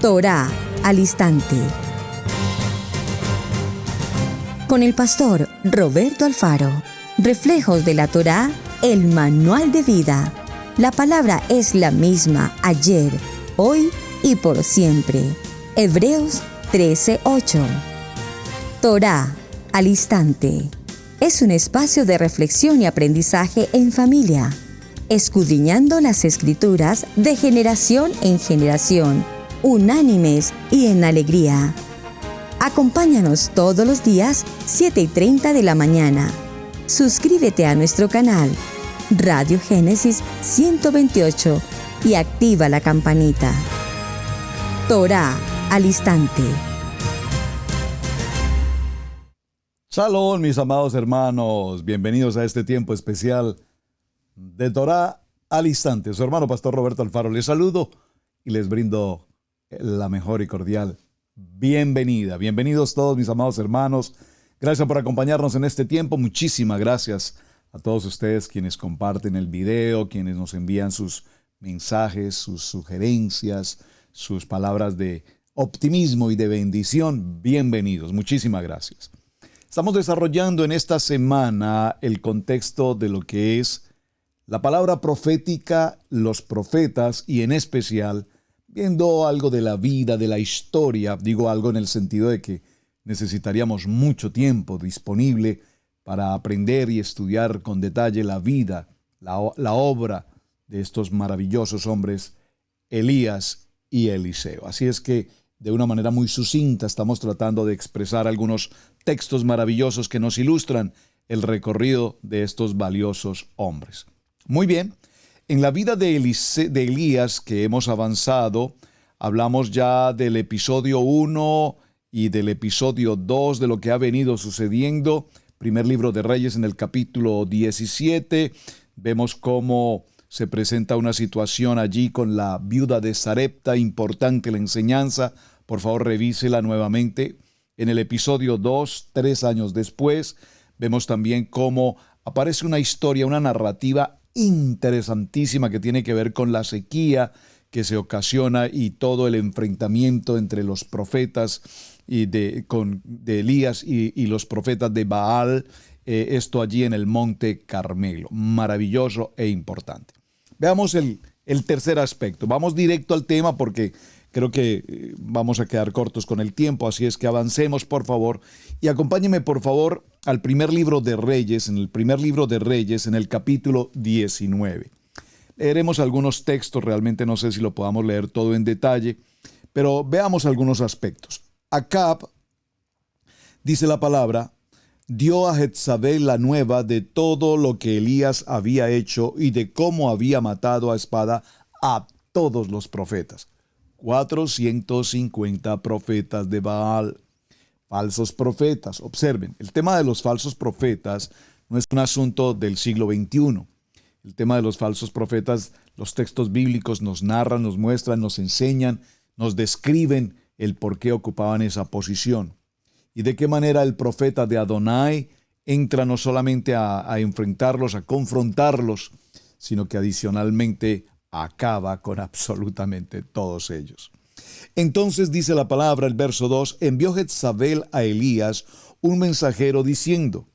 Torá al instante. Con el pastor Roberto Alfaro. Reflejos de la Torá, el manual de vida. La palabra es la misma ayer, hoy y por siempre. Hebreos 13:8. Torá al instante. Es un espacio de reflexión y aprendizaje en familia, escudriñando las Escrituras de generación en generación, unánimes y en alegría. Acompáñanos todos los días, 7:30 de la mañana. Suscríbete a nuestro canal, Radio Génesis 128, y activa la campanita. Torá al instante. Shalom, mis amados hermanos. Bienvenidos a este tiempo especial de Torá al instante. Su hermano pastor Roberto Alfaro les saludo y les brindo la mejor y cordial bienvenida. Bienvenidos todos mis amados hermanos. Gracias por acompañarnos en este tiempo. Muchísimas gracias a todos ustedes quienes comparten el video, quienes nos envían sus mensajes, sus sugerencias, sus palabras de optimismo y de bendición. Bienvenidos. Muchísimas gracias. Estamos desarrollando en esta semana el contexto de lo que es la palabra profética, los profetas y en especial viendo algo de la vida, de la historia. Digo algo en el sentido de que necesitaríamos mucho tiempo disponible para aprender y estudiar con detalle la vida, la obra de estos maravillosos hombres, Elías y Eliseo. Así es que de una manera muy sucinta estamos tratando de expresar algunos textos maravillosos que nos ilustran el recorrido de estos valiosos hombres. Muy bien, en la vida de Elías que hemos avanzado, hablamos ya del episodio 1 y del episodio 2 de lo que ha venido sucediendo. Primer libro de Reyes en el capítulo 17, vemos cómo se presenta una situación allí con la viuda de Sarepta, importante la enseñanza, por favor revísela nuevamente. En el episodio 2, 3 años después, vemos también cómo aparece una historia, una narrativa interesantísima que tiene que ver con la sequía que se ocasiona y todo el enfrentamiento entre los profetas de Elías y los profetas de Baal, esto allí en el Monte Carmelo. Maravilloso e importante. Veamos el tercer aspecto. Vamos directo al tema porque creo que vamos a quedar cortos con el tiempo, así es que avancemos, por favor, y acompáñenme, por favor, al primer libro de Reyes, en el primer libro de Reyes, en el capítulo 19. Leeremos algunos textos, realmente no sé si lo podamos leer todo en detalle, pero veamos algunos aspectos. Acab, dice la palabra, dio a Jezabel la nueva de todo lo que Elías había hecho y de cómo había matado a espada a todos los profetas. 450 profetas de Baal, falsos profetas. Observen, el tema de los falsos profetas no es un asunto del siglo XXI. El tema de los falsos profetas, los textos bíblicos nos narran, nos muestran, nos enseñan, nos describen el por qué ocupaban esa posición. Y de qué manera el profeta de Adonai entra no solamente a enfrentarlos, a confrontarlos, sino que adicionalmente acaba con absolutamente todos ellos. Entonces dice la palabra, el verso 2, envió Jezabel a Elías un mensajero diciendo,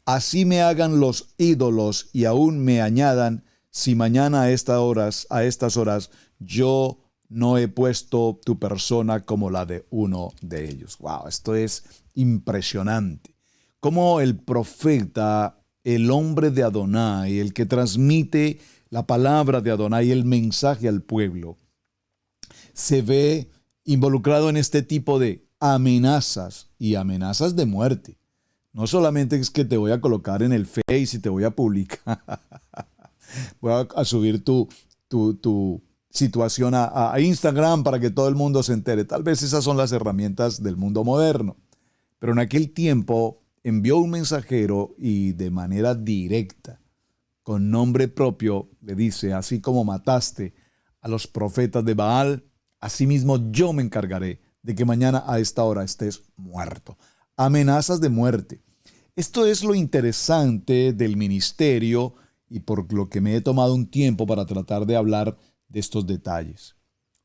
así me hagan los ídolos y aún me añadan, si mañana a estas horas yo no he puesto tu persona como la de uno de ellos. Wow, esto es impresionante. Cómo el profeta, el hombre de Adonai, el que transmite la palabra de Adonai, el mensaje al pueblo, se ve involucrado en este tipo de amenazas y amenazas de muerte. No solamente es que te voy a colocar en el Face y te voy a publicar, voy a subir tu situación a Instagram para que todo el mundo se entere. Tal vez esas son las herramientas del mundo moderno. Pero en aquel tiempo envió un mensajero y de manera directa, con nombre propio, le dice, así como mataste a los profetas de Baal, asimismo yo me encargaré de que mañana a esta hora estés muerto. Amenazas de muerte. Esto es lo interesante del ministerio y por lo que me he tomado un tiempo para tratar de hablar de estos detalles.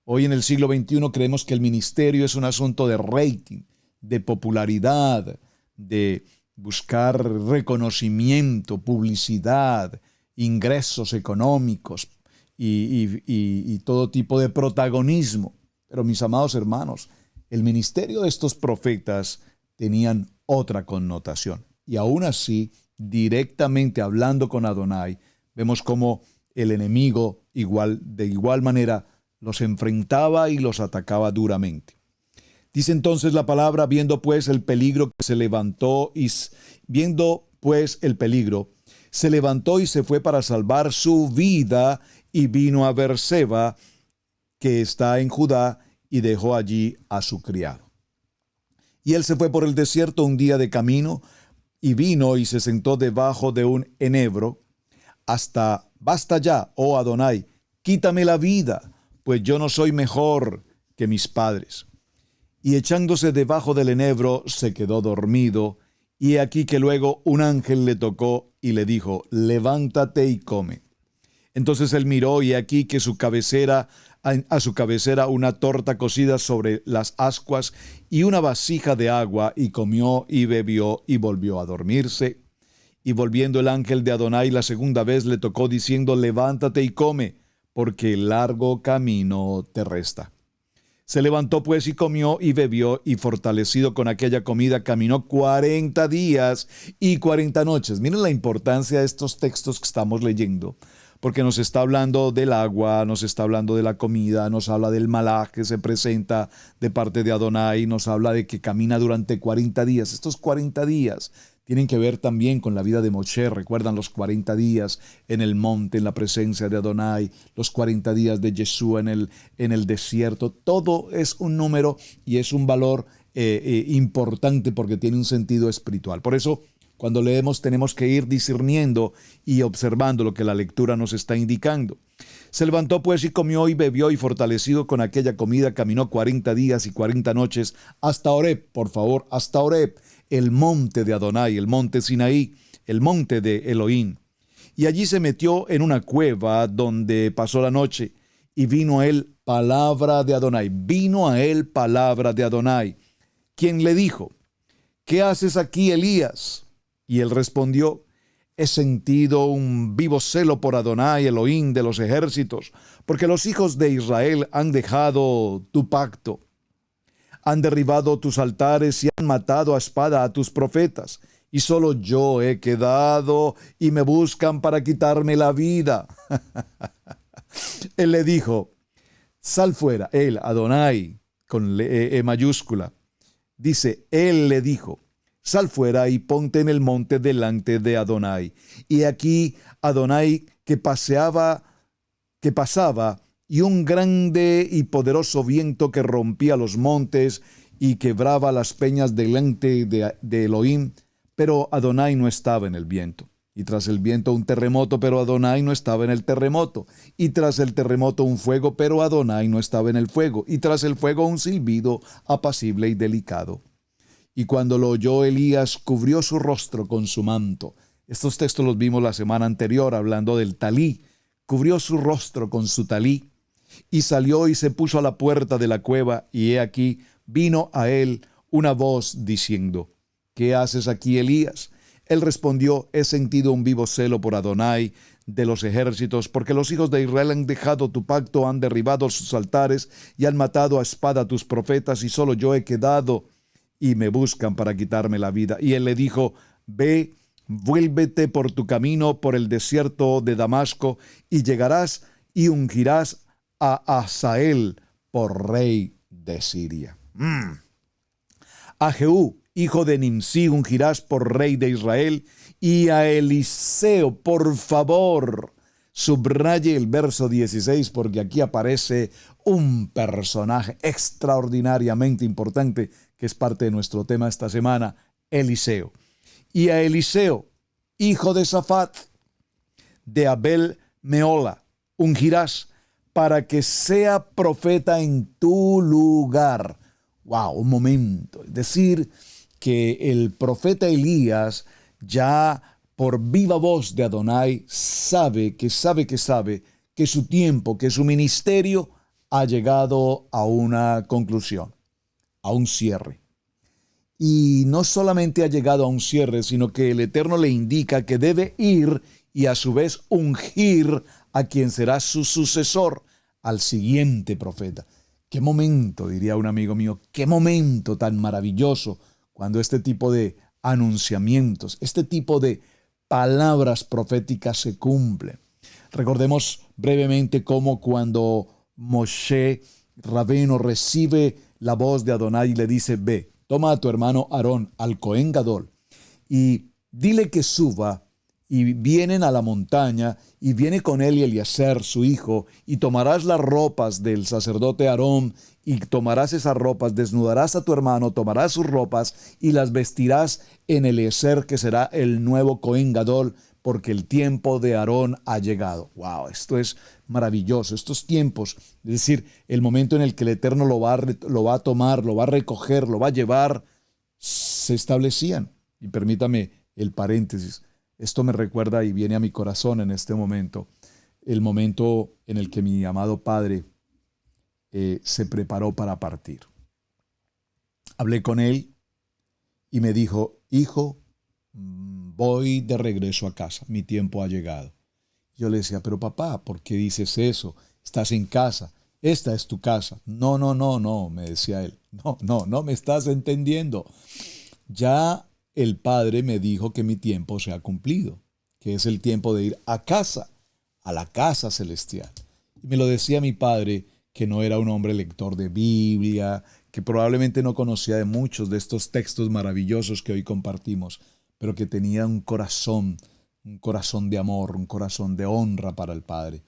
Hoy en el siglo XXI creemos que el ministerio es un asunto de rating, de popularidad, de buscar reconocimiento, publicidad, ingresos económicos y todo tipo de protagonismo. Pero mis amados hermanos, el ministerio de estos profetas tenían otra connotación. Y aún así, directamente hablando con Adonai, vemos cómo el enemigo de igual manera los enfrentaba y los atacaba duramente. Dice entonces la palabra, viendo pues el peligro que se levantó se levantó y se fue para salvar su vida y vino a Beerseba, que está en Judá, y dejó allí a su criado. Y él se fue por el desierto un día de camino, y vino y se sentó debajo de un enebro, basta ya, oh Adonai, quítame la vida, pues yo no soy mejor que mis padres. Y echándose debajo del enebro, se quedó dormido, y he aquí que luego un ángel le tocó y le dijo, levántate y come. Entonces él miró, y aquí que a su cabecera una torta cocida sobre las ascuas y una vasija de agua, y comió y bebió y volvió a dormirse. Y volviendo el ángel de Adonai la segunda vez le tocó diciendo, levántate y come, porque largo camino te resta. Se levantó pues y comió y bebió, y fortalecido con aquella comida caminó 40 días y 40 noches. Miren la importancia de estos textos que estamos leyendo, porque nos está hablando del agua, nos está hablando de la comida, nos habla del malaj que se presenta de parte de Adonai, nos habla de que camina durante 40 días. Estos 40 días tienen que ver también con la vida de Moshe. Recuerdan los 40 días en el monte, en la presencia de Adonai, los 40 días de Yeshua en el desierto. Todo es un número y es un valor importante porque tiene un sentido espiritual. Por eso, cuando leemos tenemos que ir discerniendo y observando lo que la lectura nos está indicando. Se levantó pues y comió y bebió, y fortalecido con aquella comida caminó 40 días y 40 noches hasta Horeb, hasta Horeb, el monte de Adonai, el monte Sinaí, el monte de Elohim. Y allí se metió en una cueva donde pasó la noche, y vino a él palabra de Adonai, quien le dijo, ¿qué haces aquí, Elías? Y él respondió, he sentido un vivo celo por Adonai, Elohim de los ejércitos, porque los hijos de Israel han dejado tu pacto, han derribado tus altares y han matado a espada a tus profetas, y solo yo he quedado y me buscan para quitarme la vida. Él le dijo, sal fuera, él, Adonai, con E mayúscula. Dice, él le dijo, sal fuera y ponte en el monte delante de Adonai. Y aquí Adonai que pasaba, y un grande y poderoso viento que rompía los montes y quebraba las peñas delante de Elohim, pero Adonai no estaba en el viento. Y tras el viento un terremoto, pero Adonai no estaba en el terremoto. Y tras el terremoto un fuego, pero Adonai no estaba en el fuego. Y tras el fuego un silbido apacible y delicado. Y cuando lo oyó Elías, cubrió su rostro con su manto. Estos textos los vimos la semana anterior, hablando del talí. Cubrió su rostro con su talí, y salió y se puso a la puerta de la cueva, y he aquí, vino a él una voz diciendo, ¿qué haces aquí, Elías? Él respondió, he sentido un vivo celo por Adonai de los ejércitos, porque los hijos de Israel han dejado tu pacto, han derribado sus altares, y han matado a espada a tus profetas, y solo yo he quedado, y me buscan para quitarme la vida. Y él le dijo, ve, vuélvete por tu camino por el desierto de Damasco, y llegarás y ungirás a Hazael por rey de Siria. A Jehú, hijo de Nimsi, ungirás por rey de Israel, y a Eliseo, por favor, subraye el verso 16, porque aquí aparece un personaje extraordinariamente importante que es parte de nuestro tema esta semana, Eliseo. Y a Eliseo, hijo de Safat, de Abel Meola, ungirás para que sea profeta en tu lugar. ¡Wow! Un momento. Es decir, que el profeta Elías ya por viva voz de Adonai sabe que su tiempo, que su ministerio ha llegado a una conclusión, a un cierre. Y no solamente ha llegado a un cierre, sino que el Eterno le indica que debe ir y a su vez ungir a quien será su sucesor, al siguiente profeta. Qué momento, diría un amigo mío, qué momento tan maravilloso cuando este tipo de anunciamientos, este tipo de palabras proféticas se cumplen. Recordemos brevemente cómo cuando Moshe Rabeno recibe la voz de Adonai y le dice: ve, toma a tu hermano Aarón, al Cohen Gadol, y dile que suba, y vienen a la montaña, y viene con él y Eliezer, su hijo, y tomarás las ropas del sacerdote Aarón, y tomarás esas ropas, desnudarás a tu hermano, tomarás sus ropas, y las vestirás en Eliezer, que será el nuevo Cohen Gadol, porque el tiempo de Aarón ha llegado. ¡Wow! Esto es maravilloso. Estos tiempos, es decir, el momento en el que el Eterno lo va a tomar, lo va a recoger, lo va a llevar, se establecían. Y permítame el paréntesis. Esto me recuerda y viene a mi corazón en este momento, el momento en el que mi amado Padre se preparó para partir. Hablé con él y me dijo: hijo, voy de regreso a casa, mi tiempo ha llegado. Yo le decía: pero papá, ¿por qué dices eso? Estás en casa, esta es tu casa. No, no, no, no, me decía él. No me estás entendiendo. Ya el Padre me dijo que mi tiempo se ha cumplido, que es el tiempo de ir a casa, a la casa celestial. Y me lo decía mi padre, que no era un hombre lector de Biblia, que probablemente no conocía de muchos de estos textos maravillosos que hoy compartimos, pero que tenía un corazón de amor, un corazón de honra para el Padre.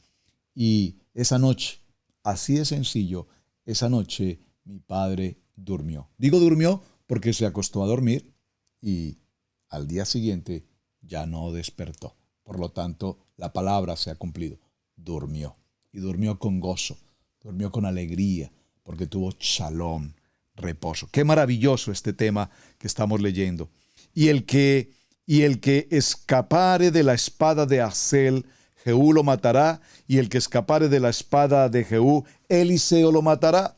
Y esa noche, así de sencillo, esa noche mi padre durmió. Digo durmió porque se acostó a dormir y al día siguiente ya no despertó. Por lo tanto, la palabra se ha cumplido. Durmió. Y durmió con gozo, durmió con alegría, porque tuvo shalom, reposo. Qué maravilloso este tema que estamos leyendo. Y el que escapare de la espada de Hazael, Jehú lo matará, y el que escapare de la espada de Jehú, Eliseo lo matará.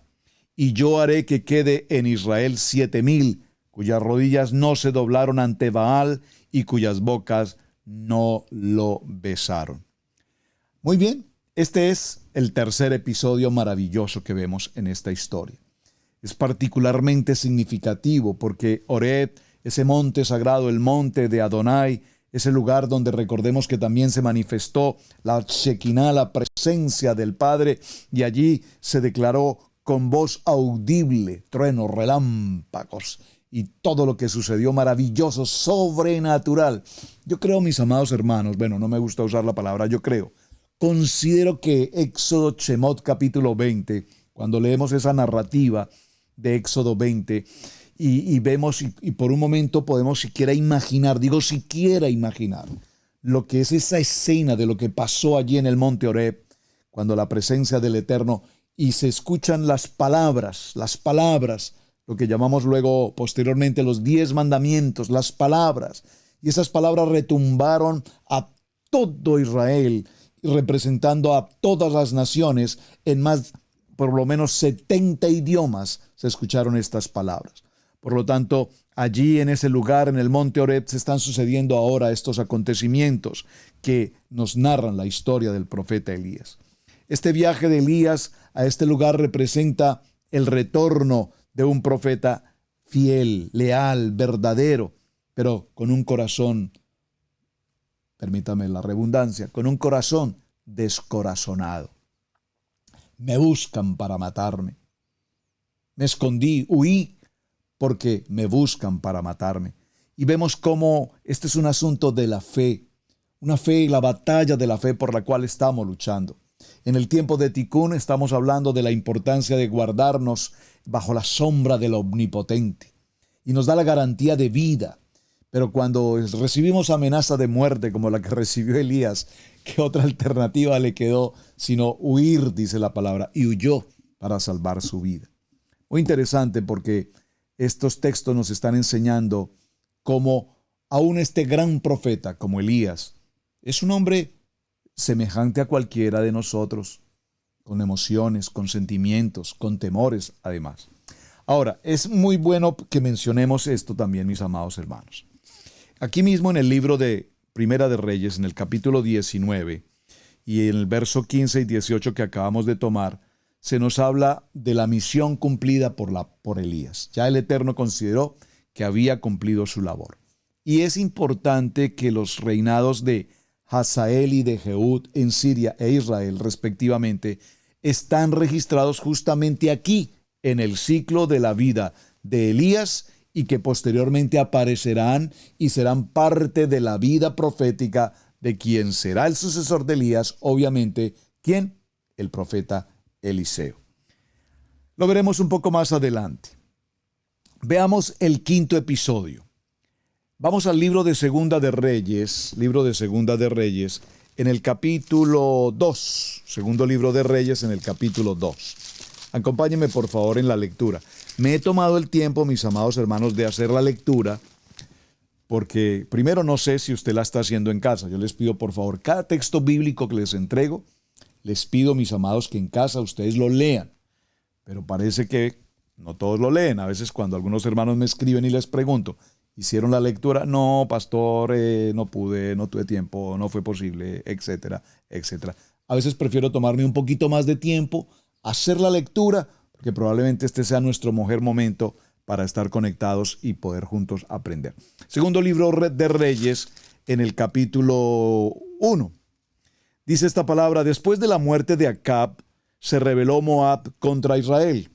Y yo haré que quede en Israel 7,000, cuyas rodillas no se doblaron ante Baal y cuyas bocas no lo besaron. Muy bien, este es el tercer episodio maravilloso que vemos en esta historia. Es particularmente significativo porque Horeb, ese monte sagrado, el monte de Adonai, ese lugar donde recordemos que también se manifestó la Shekinah, la presencia del Padre, y allí se declaró con voz audible, truenos, relámpagos y todo lo que sucedió maravilloso, sobrenatural. Yo creo, mis amados hermanos, bueno, no me gusta usar la palabra yo creo, considero que Éxodo Shemot capítulo 20, cuando leemos esa narrativa de Éxodo 20 y vemos y por un momento podemos siquiera imaginar lo que es esa escena de lo que pasó allí en el monte Horeb, cuando la presencia del Eterno y se escuchan las palabras, lo que llamamos luego posteriormente los 10 mandamientos, las palabras, y esas palabras retumbaron a todo Israel, representando a todas las naciones, en más, por lo menos 70 idiomas se escucharon estas palabras. Por lo tanto, allí en ese lugar, en el monte Horeb, se están sucediendo ahora estos acontecimientos que nos narran la historia del profeta Elías. Este viaje de Elías a este lugar representa el retorno de un profeta fiel, leal, verdadero, pero con un corazón, permítame la redundancia, con un corazón descorazonado. Me buscan para matarme. Me escondí, huí, porque me buscan para matarme. Y vemos cómo este es un asunto de la fe, una fe, la batalla de la fe por la cual estamos luchando. En el tiempo de Tikkun estamos hablando de la importancia de guardarnos bajo la sombra del Omnipotente. Y nos da la garantía de vida. Pero cuando recibimos amenaza de muerte como la que recibió Elías, ¿qué otra alternativa le quedó sino huir, dice la palabra, y huyó para salvar su vida? Muy interesante porque estos textos nos están enseñando cómo aún este gran profeta como Elías es un hombre semejante a cualquiera de nosotros. con emociones, con sentimientos, con temores además. Ahora, es muy bueno que mencionemos esto también, mis amados hermanos. Aquí mismo en el libro de Primera de Reyes, en el capítulo 19, y en el verso 15 y 18 que acabamos de tomar, se nos habla de la misión cumplida por Elías. Ya el Eterno consideró que había cumplido su labor. Y es importante que los reinados de Hazael y de Jehud en Siria e Israel, respectivamente, están registrados justamente aquí, en el ciclo de la vida de Elías, y que posteriormente aparecerán y serán parte de la vida profética de quien será el sucesor de Elías, obviamente, ¿quién? El profeta Eliseo. Lo veremos un poco más adelante. Veamos el quinto episodio. Vamos al libro de Segunda de Reyes, en el capítulo 2, segundo libro de Reyes en el capítulo 2. Acompáñenme por favor en la lectura. Me he tomado el tiempo, mis amados hermanos, de hacer la lectura, porque primero no sé si usted la está haciendo en casa. Yo les pido por favor, cada texto bíblico que les entrego, les pido, mis amados, que en casa ustedes lo lean. Pero parece que no todos lo leen. A veces cuando algunos hermanos me escriben y les pregunto, ¿hicieron la lectura? No, pastor, no pude, no tuve tiempo, no fue posible, etcétera, etcétera. A veces prefiero tomarme un poquito más de tiempo, hacer la lectura, porque probablemente este sea nuestro mejor momento para estar conectados y poder juntos aprender. Segundo libro de Reyes, en el capítulo 1. Dice esta palabra: después de la muerte de Acab, se rebeló Moab contra Israel.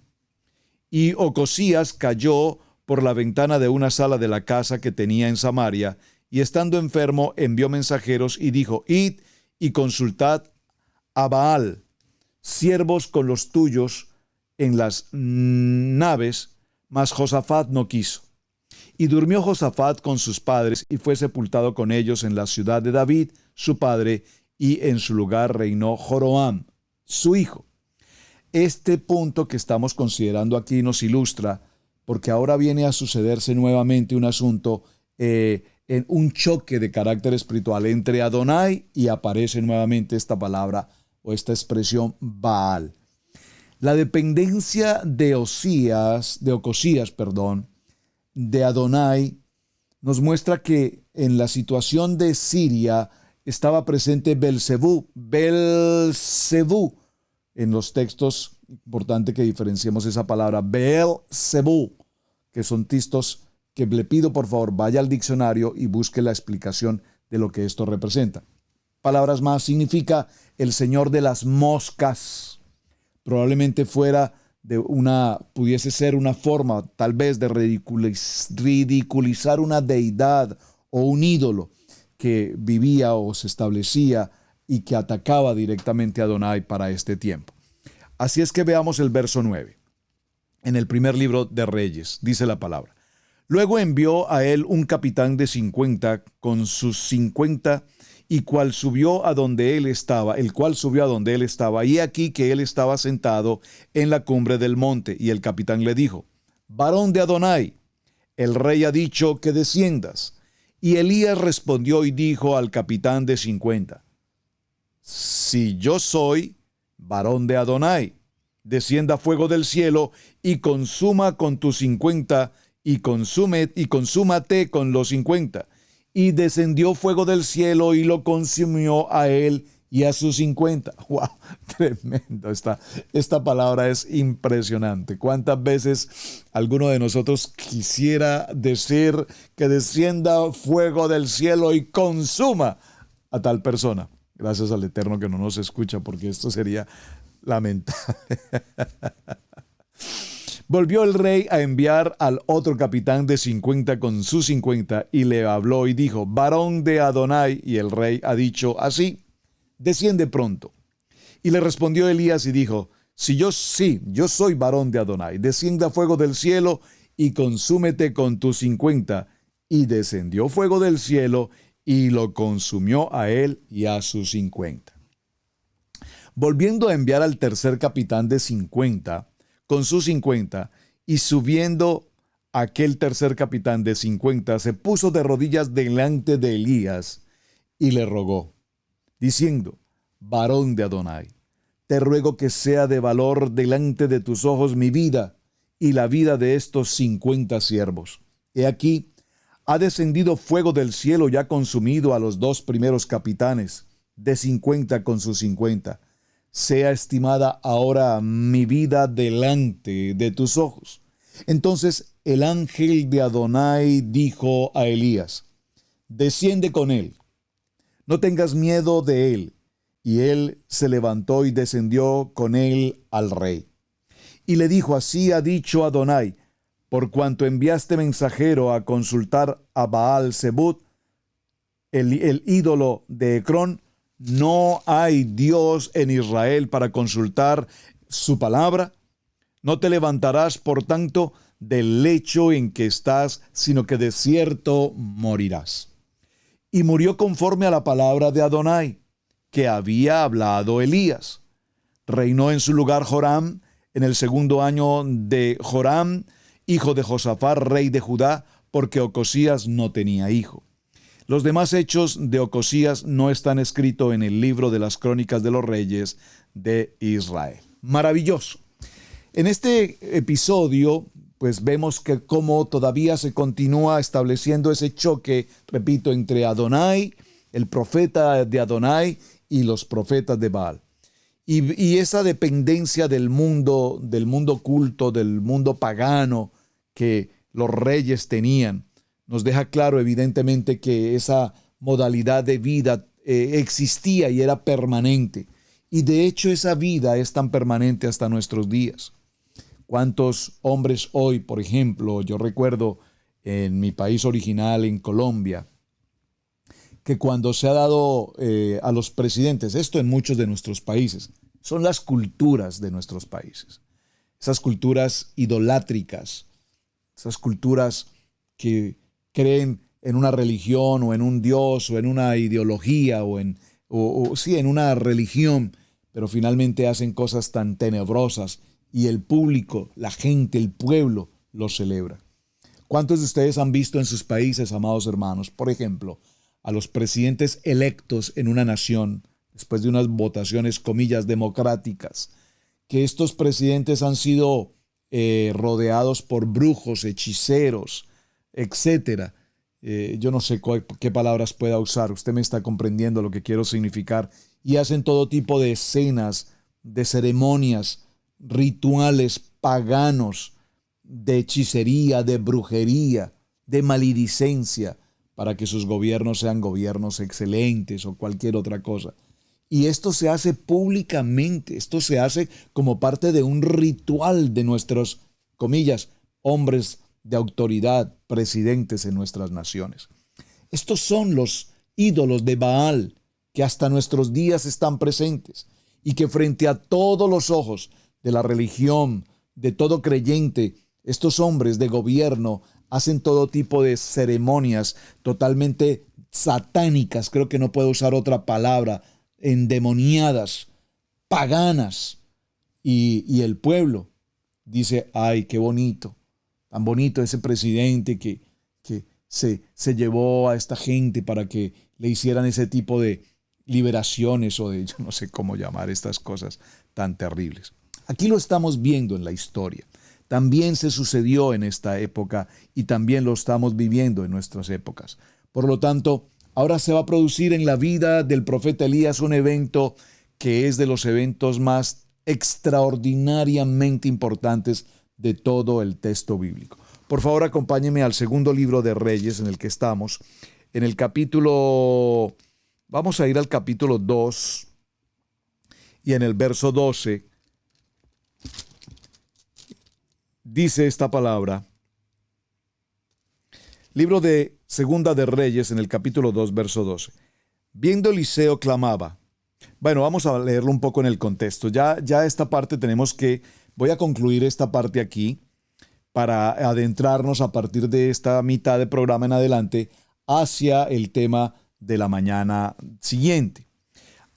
Y Ocosías cayó por la ventana de una sala de la casa que tenía en Samaria, y estando enfermo envió mensajeros y dijo: id y consultad a Baal, siervos con los tuyos en las naves. Mas Josafat no quiso. Y durmió Josafat con sus padres y fue sepultado con ellos en la ciudad de David, su padre, y en su lugar reinó Joroam, su hijo. Este punto que estamos considerando aquí nos ilustra, porque ahora viene a sucederse nuevamente un asunto, en un choque de carácter espiritual entre Adonai, y aparece nuevamente esta palabra o esta expresión Baal. La dependencia de Ocosías, de Adonai, nos muestra que en la situación de Siria estaba presente Belzebú. En los textos, importante que diferenciemos esa palabra, Belzebú, que son textos que le pido por favor vaya al diccionario y busque la explicación de lo que esto representa. Palabras más, significa el señor de las moscas. Probablemente pudiese ser una forma tal vez de ridiculizar una deidad o un ídolo que vivía o se establecía y que atacaba directamente a Adonai para este tiempo. Así es que veamos el verso 9. En el primer libro de Reyes, dice la palabra: luego envió a él un capitán de 50 con sus 50, el cual subió a donde él estaba, y aquí que él estaba sentado en la cumbre del monte, y el capitán le dijo: varón de Adonai, el rey ha dicho que desciendas. Y Elías respondió y dijo al capitán de 50: si yo soy varón de Adonai, descienda fuego del cielo y consuma con tus 50 y consúmate con los 50. Y descendió fuego del cielo y lo consumió a él y a sus 50. ¡Wow! Tremendo. Esta palabra es impresionante. ¿Cuántas veces alguno de nosotros quisiera decir que descienda fuego del cielo y consuma a tal persona? Gracias al Eterno que no nos escucha, porque esto sería lamentable. Volvió el rey a enviar al otro capitán de 50 con sus 50 y le habló y dijo: varón de Adonai, y el rey ha dicho así: desciende pronto. Y le respondió Elías y dijo: yo soy varón de Adonai, descienda fuego del cielo y consúmete con tus 50. Y descendió fuego del cielo y lo consumió a él y a sus 50. Volviendo a enviar al tercer capitán de 50 con sus 50, y subiendo aquel tercer capitán de 50, se puso de rodillas delante de Elías y le rogó, diciendo: varón de Adonai, te ruego que sea de valor delante de tus ojos mi vida y la vida de estos 50 siervos. He aquí, ha descendido fuego del cielo y ha consumido a los 2 primeros capitanes, de 50 con sus 50. Sea estimada ahora mi vida delante de tus ojos. Entonces el ángel de Adonai dijo a Elías: desciende con él, no tengas miedo de él. Y él se levantó y descendió con él al rey. Y le dijo: así ha dicho Adonai, por cuanto enviaste mensajero a consultar a Baal Zebud, el ídolo de Ecrón, no hay Dios en Israel para consultar su palabra. No te levantarás, por tanto, del lecho en que estás, sino que de cierto morirás. Y murió conforme a la palabra de Adonai, que había hablado Elías. Reinó en su lugar Joram, en el 2º año de Joram, hijo de Josafat, rey de Judá, porque Ocosías no tenía hijo. Los demás hechos de Ocosías no están escritos en el libro de las crónicas de los reyes de Israel. Maravilloso. En este episodio, pues vemos que cómo todavía se continúa estableciendo ese choque, repito, entre Adonai, el profeta de Adonai, y los profetas de Baal. Y esa dependencia del mundo culto, del mundo pagano que los reyes tenían, nos deja claro evidentemente que esa modalidad de vida existía y era permanente. Y de hecho esa vida es tan permanente hasta nuestros días. ¿Cuántos hombres hoy, por ejemplo, yo recuerdo en mi país original, en Colombia, que cuando se ha dado a los presidentes, esto en muchos de nuestros países, son las culturas de nuestros países. Esas culturas idolátricas, esas culturas que creen en una religión o en un Dios o en una ideología o en una religión, pero finalmente hacen cosas tan tenebrosas y el público, la gente, el pueblo lo celebra. ¿Cuántos de ustedes han visto en sus países, amados hermanos, por ejemplo, a los presidentes electos en una nación, después de unas votaciones, comillas, democráticas, que estos presidentes han sido rodeados por brujos, hechiceros, etcétera? Yo no sé qué palabras pueda usar, usted me está comprendiendo lo que quiero significar, y hacen todo tipo de escenas, de ceremonias, rituales paganos, de hechicería, de brujería, de maledicencia, para que sus gobiernos sean gobiernos excelentes o cualquier otra cosa. Y esto se hace públicamente, esto se hace como parte de un ritual de nuestros, comillas, hombres de autoridad, presidentes en nuestras naciones. Estos son los ídolos de Baal que hasta nuestros días están presentes y que frente a todos los ojos de la religión, de todo creyente, estos hombres de gobierno hacen todo tipo de ceremonias totalmente satánicas, creo que no puedo usar otra palabra, endemoniadas, paganas, y el pueblo dice: ay, qué bonito, tan bonito ese presidente que se llevó a esta gente para que le hicieran ese tipo de liberaciones o de, yo no sé cómo llamar estas cosas tan terribles. Aquí lo estamos viendo en la historia. También se sucedió en esta época y también lo estamos viviendo en nuestras épocas. Por lo tanto, ahora se va a producir en la vida del profeta Elías un evento que es de los eventos más extraordinariamente importantes de todo el texto bíblico. Por favor, acompáñeme al 2º libro de Reyes en el que estamos. En el capítulo, vamos a ir al capítulo 2 y en el verso 12 dice esta palabra. Libro de 2 de Reyes en el capítulo 2, verso 12. Viendo Eliseo clamaba. Bueno, vamos a leerlo un poco en el contexto. Ya esta parte voy a concluir esta parte aquí para adentrarnos a partir de esta mitad de programa en adelante hacia el tema de la mañana siguiente.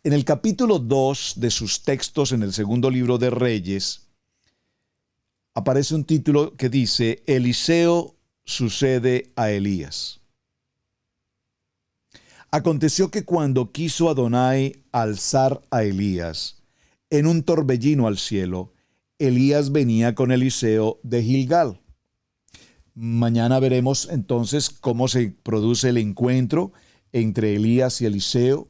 En el capítulo 2 de sus textos en el 2 libro de Reyes aparece un título que dice: Eliseo sucede a Elías. Aconteció que cuando quiso Adonai alzar a Elías, en un torbellino al cielo, Elías venía con Eliseo de Gilgal. Mañana veremos entonces cómo se produce el encuentro entre Elías y Eliseo,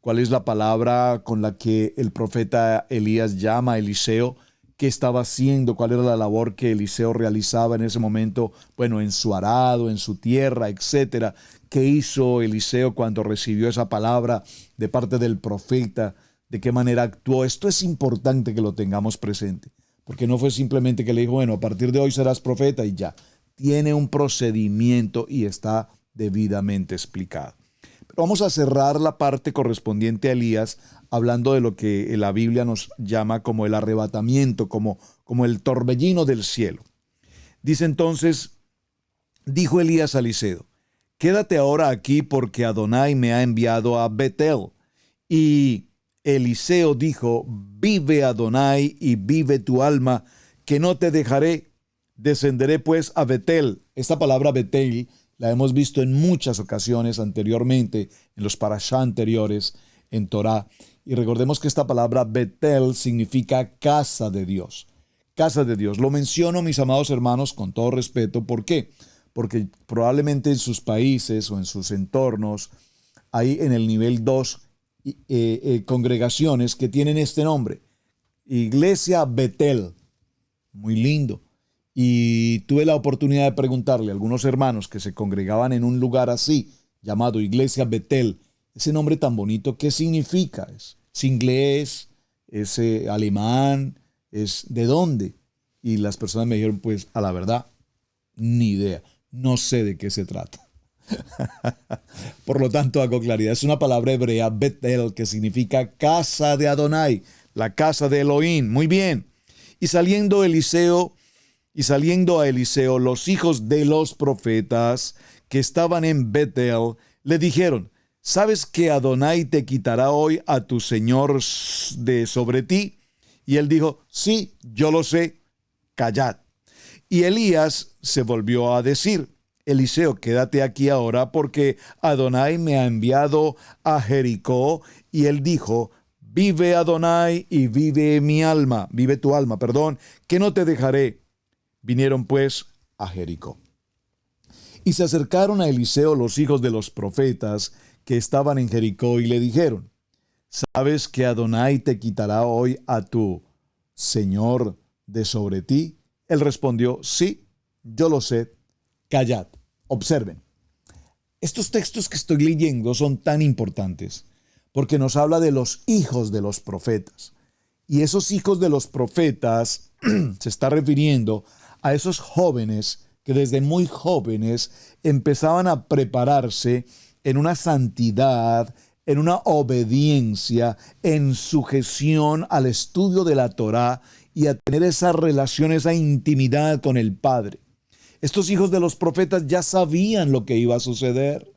cuál es la palabra con la que el profeta Elías llama a Eliseo, qué estaba haciendo, cuál era la labor que Eliseo realizaba en ese momento, bueno, en su arado, en su tierra, etcétera. ¿Qué hizo Eliseo cuando recibió esa palabra de parte del profeta? ¿De qué manera actuó? Esto es importante que lo tengamos presente, porque no fue simplemente que le dijo, bueno, a partir de hoy serás profeta y ya. Tiene un procedimiento y está debidamente explicado. Pero vamos a cerrar la parte correspondiente a Elías hablando de lo que la Biblia nos llama como el arrebatamiento, como el torbellino del cielo. Dice entonces, dijo Elías a Eliseo, quédate ahora aquí porque Adonai me ha enviado a Betel. Y Eliseo dijo, vive Adonai y vive tu alma, que no te dejaré. Descenderé pues a Betel. Esta palabra Betel la hemos visto en muchas ocasiones anteriormente, en los parashá anteriores, en Torá. Y recordemos que esta palabra Betel significa casa de Dios. Casa de Dios. Lo menciono, mis amados hermanos, con todo respeto. ¿Por qué? Porque probablemente en sus países o en sus entornos hay en el nivel 2 congregaciones que tienen este nombre. Iglesia Betel. Muy lindo. Y tuve la oportunidad de preguntarle a algunos hermanos que se congregaban en un lugar así, llamado Iglesia Betel, ese nombre tan bonito, ¿qué significa? ¿Es inglés? ¿Es alemán? ¿Es de dónde? Y las personas me dijeron, pues a la verdad, ni idea, no sé de qué se trata. Por lo tanto, hago claridad, es una palabra hebrea, Betel, que significa casa de Adonai, la casa de Elohim. Muy bien. Y saliendo a Eliseo, los hijos de los profetas que estaban en Betel le dijeron, ¿sabes que Adonai te quitará hoy a tu señor de sobre ti? Y él dijo, sí, yo lo sé, callad. Y Elías se volvió a decir, Eliseo, quédate aquí ahora porque Adonai me ha enviado a Jericó. Y él dijo, vive Adonai y vive mi alma, vive tu alma, perdón, que no te dejaré. Vinieron pues a Jericó. Y se acercaron a Eliseo los hijos de los profetas que estaban en Jericó y le dijeron, ¿sabes que Adonai te quitará hoy a tu señor de sobre ti? Él respondió, sí, yo lo sé, callad. Observen, estos textos que estoy leyendo son tan importantes porque nos habla de los hijos de los profetas. Y esos hijos de los profetas se está refiriendo a esos jóvenes que desde muy jóvenes empezaban a prepararse en una santidad, en una obediencia, en sujeción al estudio de la Torá y a tener esa relación, esa intimidad con el Padre. Estos hijos de los profetas ya sabían lo que iba a suceder.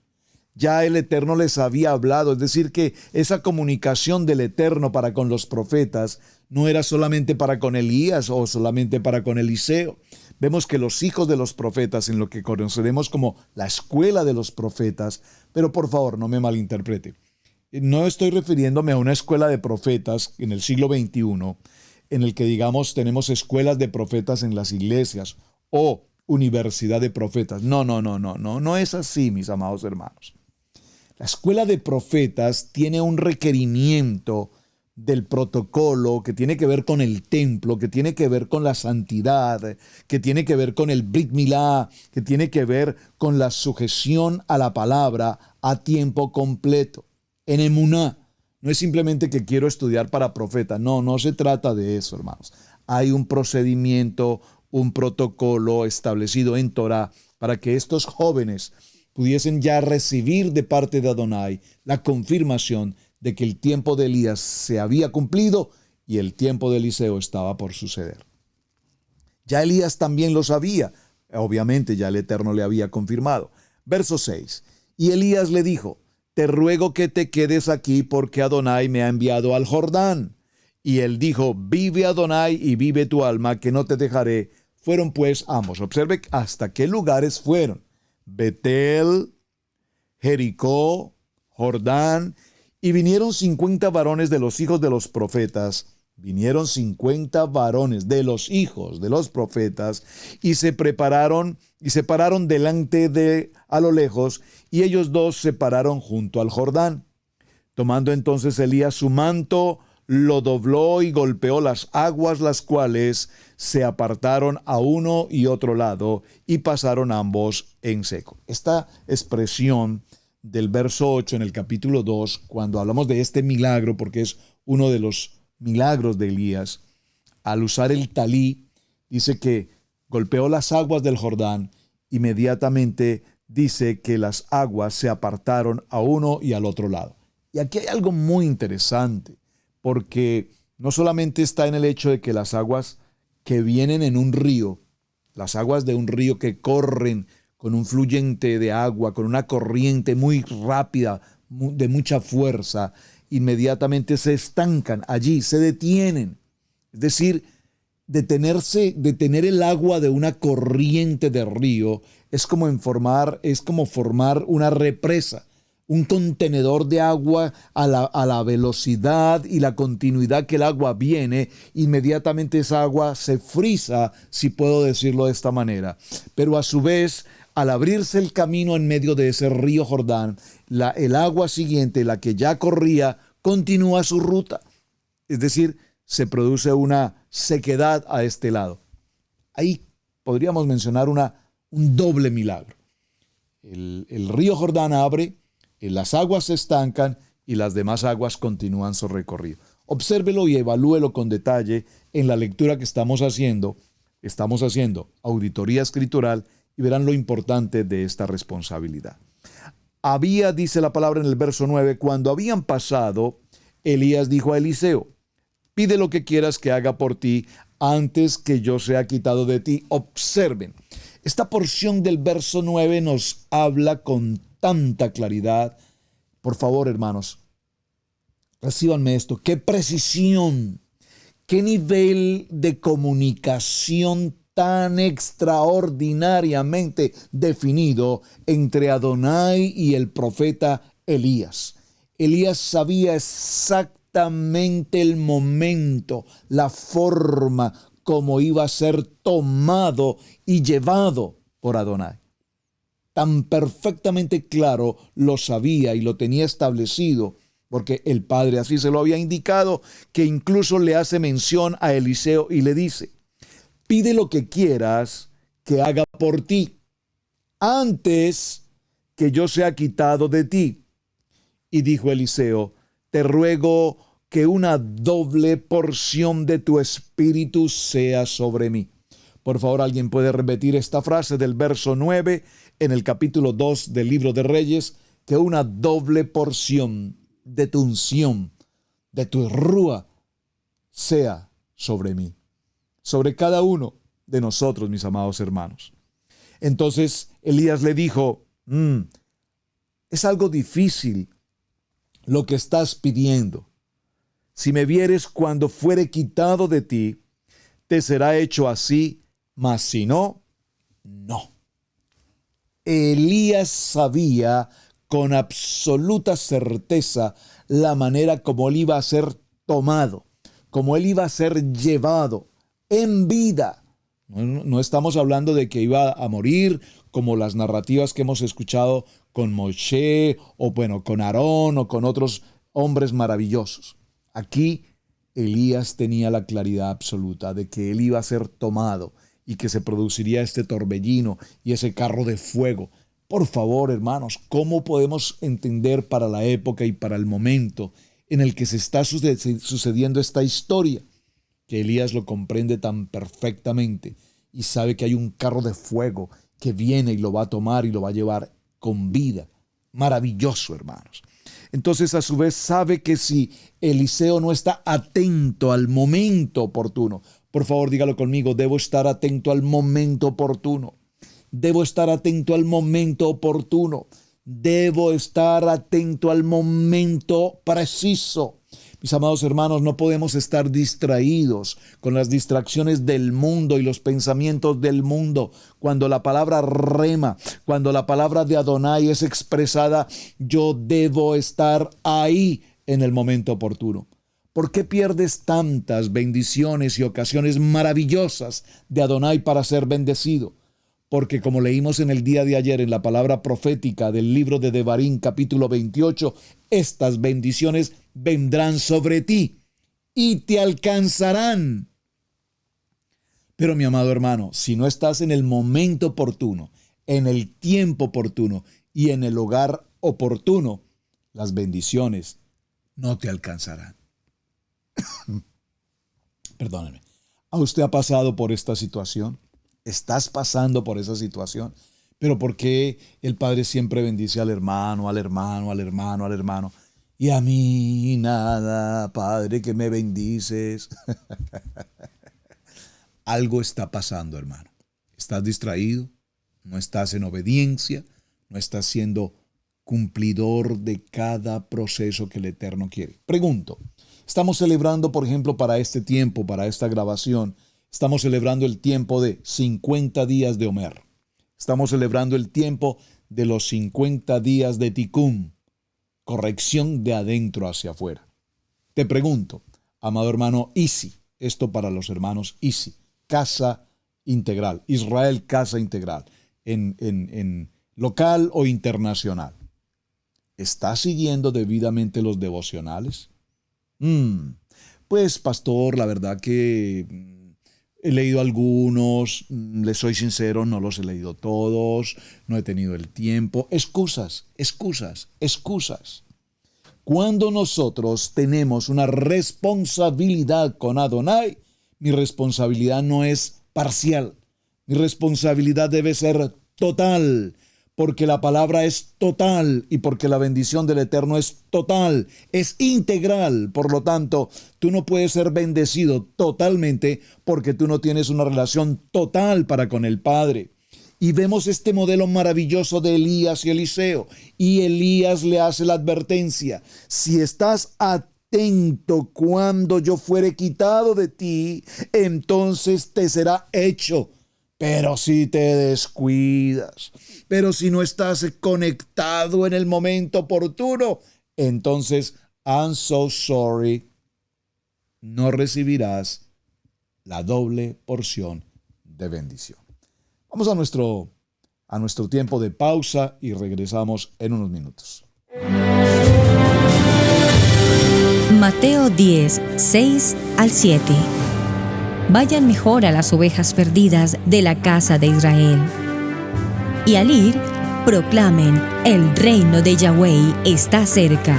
Ya el Eterno les había hablado, es decir, que esa comunicación del Eterno para con los profetas no era solamente para con Elías o solamente para con Eliseo. Vemos que los hijos de los profetas, en lo que conoceremos como la escuela de los profetas, pero por favor no me malinterprete, no estoy refiriéndome a una escuela de profetas en el siglo XXI, en el que digamos tenemos escuelas de profetas en las iglesias o universidad de profetas. No es así, mis amados hermanos. La escuela de profetas tiene un requerimiento del protocolo que tiene que ver con el templo, que tiene que ver con la santidad, que tiene que ver con el Brit Milá, que tiene que ver con la sujeción a la palabra a tiempo completo. En emuná, no es simplemente que quiero estudiar para profeta, no se trata de eso, hermanos. Hay un procedimiento, un protocolo establecido en Torá para que estos jóvenes pudiesen ya recibir de parte de Adonai la confirmación de que el tiempo de Elías se había cumplido y el tiempo de Eliseo estaba por suceder. Ya Elías también lo sabía, obviamente ya el Eterno le había confirmado. Verso 6, y Elías le dijo, te ruego que te quedes aquí porque Adonai me ha enviado al Jordán. Y él dijo, vive Adonai y vive tu alma, que no te dejaré. Fueron pues ambos. Observe hasta qué lugares fueron. Betel, Jericó, Jordán, y vinieron 50 varones de los hijos de los profetas vinieron 50 varones de los hijos de los profetas y se pararon delante de a lo lejos, y ellos dos se pararon junto al Jordán. Tomando entonces Elías su manto, lo dobló y golpeó las aguas, las cuales se apartaron a uno y otro lado, y pasaron ambos en seco. Esta expresión del verso 8 en el capítulo 2, cuando hablamos de este milagro, porque es uno de los milagros de Elías, al usar el talí, dice que golpeó las aguas del Jordán, inmediatamente dice que las aguas se apartaron a uno y al otro lado. Y aquí hay algo muy interesante, porque no solamente está en el hecho de que las aguas que vienen en un río, las aguas de un río que corren con un fluyente de agua, con una corriente muy rápida, de mucha fuerza, inmediatamente se estancan allí, se detienen. Es decir, detener el agua de una corriente de río es como formar una represa, un contenedor de agua a la velocidad y la continuidad que el agua viene. Inmediatamente esa agua se frisa, si puedo decirlo de esta manera. Pero a su vez, al abrirse el camino en medio de ese río Jordán, el agua siguiente, la que ya corría, continúa su ruta. Es decir, se produce una sequedad a este lado. Ahí podríamos mencionar un doble milagro. El río Jordán abre, las aguas se estancan y las demás aguas continúan su recorrido. Obsérvelo y evalúelo con detalle en la lectura que estamos haciendo. Estamos haciendo auditoría escritural y verán lo importante de esta responsabilidad. Dice la palabra en el verso 9, cuando habían pasado, Elías dijo a Eliseo: pide lo que quieras que haga por ti antes que yo sea quitado de ti. Observen, esta porción del verso 9 nos habla con tanta claridad. Por favor, hermanos, recíbanme esto. Qué precisión, qué nivel de comunicación tan extraordinariamente definido entre Adonai y el profeta Elías. Elías sabía exactamente el momento, la forma como iba a ser tomado y llevado por Adonai. Tan perfectamente claro lo sabía y lo tenía establecido, porque el Padre así se lo había indicado, que incluso le hace mención a Eliseo y le dice: pide lo que quieras que haga por ti, antes que yo sea quitado de ti. Y dijo Eliseo: te ruego que una doble porción de tu espíritu sea sobre mí. Por favor, ¿alguien puede repetir esta frase del verso 9 en el capítulo 2 del libro de Reyes? Que una doble porción de tu unción, de tu rúa, sea sobre mí, sobre cada uno de nosotros, mis amados hermanos. Entonces Elías le dijo: es algo difícil lo que estás pidiendo. Si me vieres cuando fuere quitado de ti, te será hecho así, mas si no, no. Elías sabía con absoluta certeza la manera como él iba a ser tomado, como él iba a ser llevado en vida. No estamos hablando de que iba a morir como las narrativas que hemos escuchado con Moshe o con Aarón o con otros hombres maravillosos. Aquí Elías tenía la claridad absoluta de que él iba a ser tomado y que se produciría este torbellino y ese carro de fuego. Por favor, hermanos, ¿cómo podemos entender para la época y para el momento en el que se está sucediendo esta historia? Que Elías lo comprende tan perfectamente y sabe que hay un carro de fuego que viene y lo va a tomar y lo va a llevar con vida. Maravilloso, hermanos. Entonces, a su vez, sabe que si Eliseo no está atento al momento oportuno, por favor, dígalo conmigo: debo estar atento al momento oportuno. Debo estar atento al momento oportuno. Debo estar atento al momento preciso. Mis amados hermanos, no podemos estar distraídos con las distracciones del mundo y los pensamientos del mundo. Cuando la palabra rema, cuando la palabra de Adonai es expresada, yo debo estar ahí en el momento oportuno. ¿Por qué pierdes tantas bendiciones y ocasiones maravillosas de Adonai para ser bendecido? Porque como leímos en el día de ayer en la palabra profética del libro de Devarim capítulo 28, estas bendiciones vendrán sobre ti y te alcanzarán. Pero mi amado hermano, si no estás en el momento oportuno, en el tiempo oportuno y en el lugar oportuno, las bendiciones no te alcanzarán. Perdóneme. ¿A usted ha pasado por esta situación? ¿Estás pasando por esa situación? Pero ¿por qué el Padre siempre bendice al hermano, al hermano, al hermano, al hermano? Y a mí nada, Padre, que me bendices. Algo está pasando, hermano. ¿Estás distraído? ¿No estás en obediencia? ¿No estás siendo cumplidor de cada proceso que el Eterno quiere? Pregunto, estamos celebrando, por ejemplo, para este tiempo, para esta grabación, estamos celebrando el tiempo de 50 días de Omer. Estamos celebrando el tiempo de los 50 días de Tikkun, corrección de adentro hacia afuera. Te pregunto, amado hermano Isi, esto para los hermanos Isi, Casa Integral, Israel Casa Integral, en local o internacional. ¿Estás siguiendo debidamente los devocionales? Pues, pastor, la verdad que he leído algunos, les soy sincero, no los he leído todos, no he tenido el tiempo. Excusas. Cuando nosotros tenemos una responsabilidad con Adonai, mi responsabilidad no es parcial. Mi responsabilidad debe ser total, porque la palabra es total y porque la bendición del Eterno es total, es integral. Por lo tanto, tú no puedes ser bendecido totalmente porque tú no tienes una relación total para con el Padre. Y vemos este modelo maravilloso de Elías y Eliseo. Y Elías le hace la advertencia: si estás atento cuando yo fuere quitado de ti, entonces te será hecho. Pero si te descuidas, pero si no estás conectado en el momento oportuno, entonces, I'm so sorry, no recibirás la doble porción de bendición. Vamos a nuestro tiempo de pausa y regresamos en unos minutos. Mateo 10, 6 al 7. Vayan mejor a las ovejas perdidas de la casa de Israel. Y al ir, proclamen: el reino de Yahweh está cerca.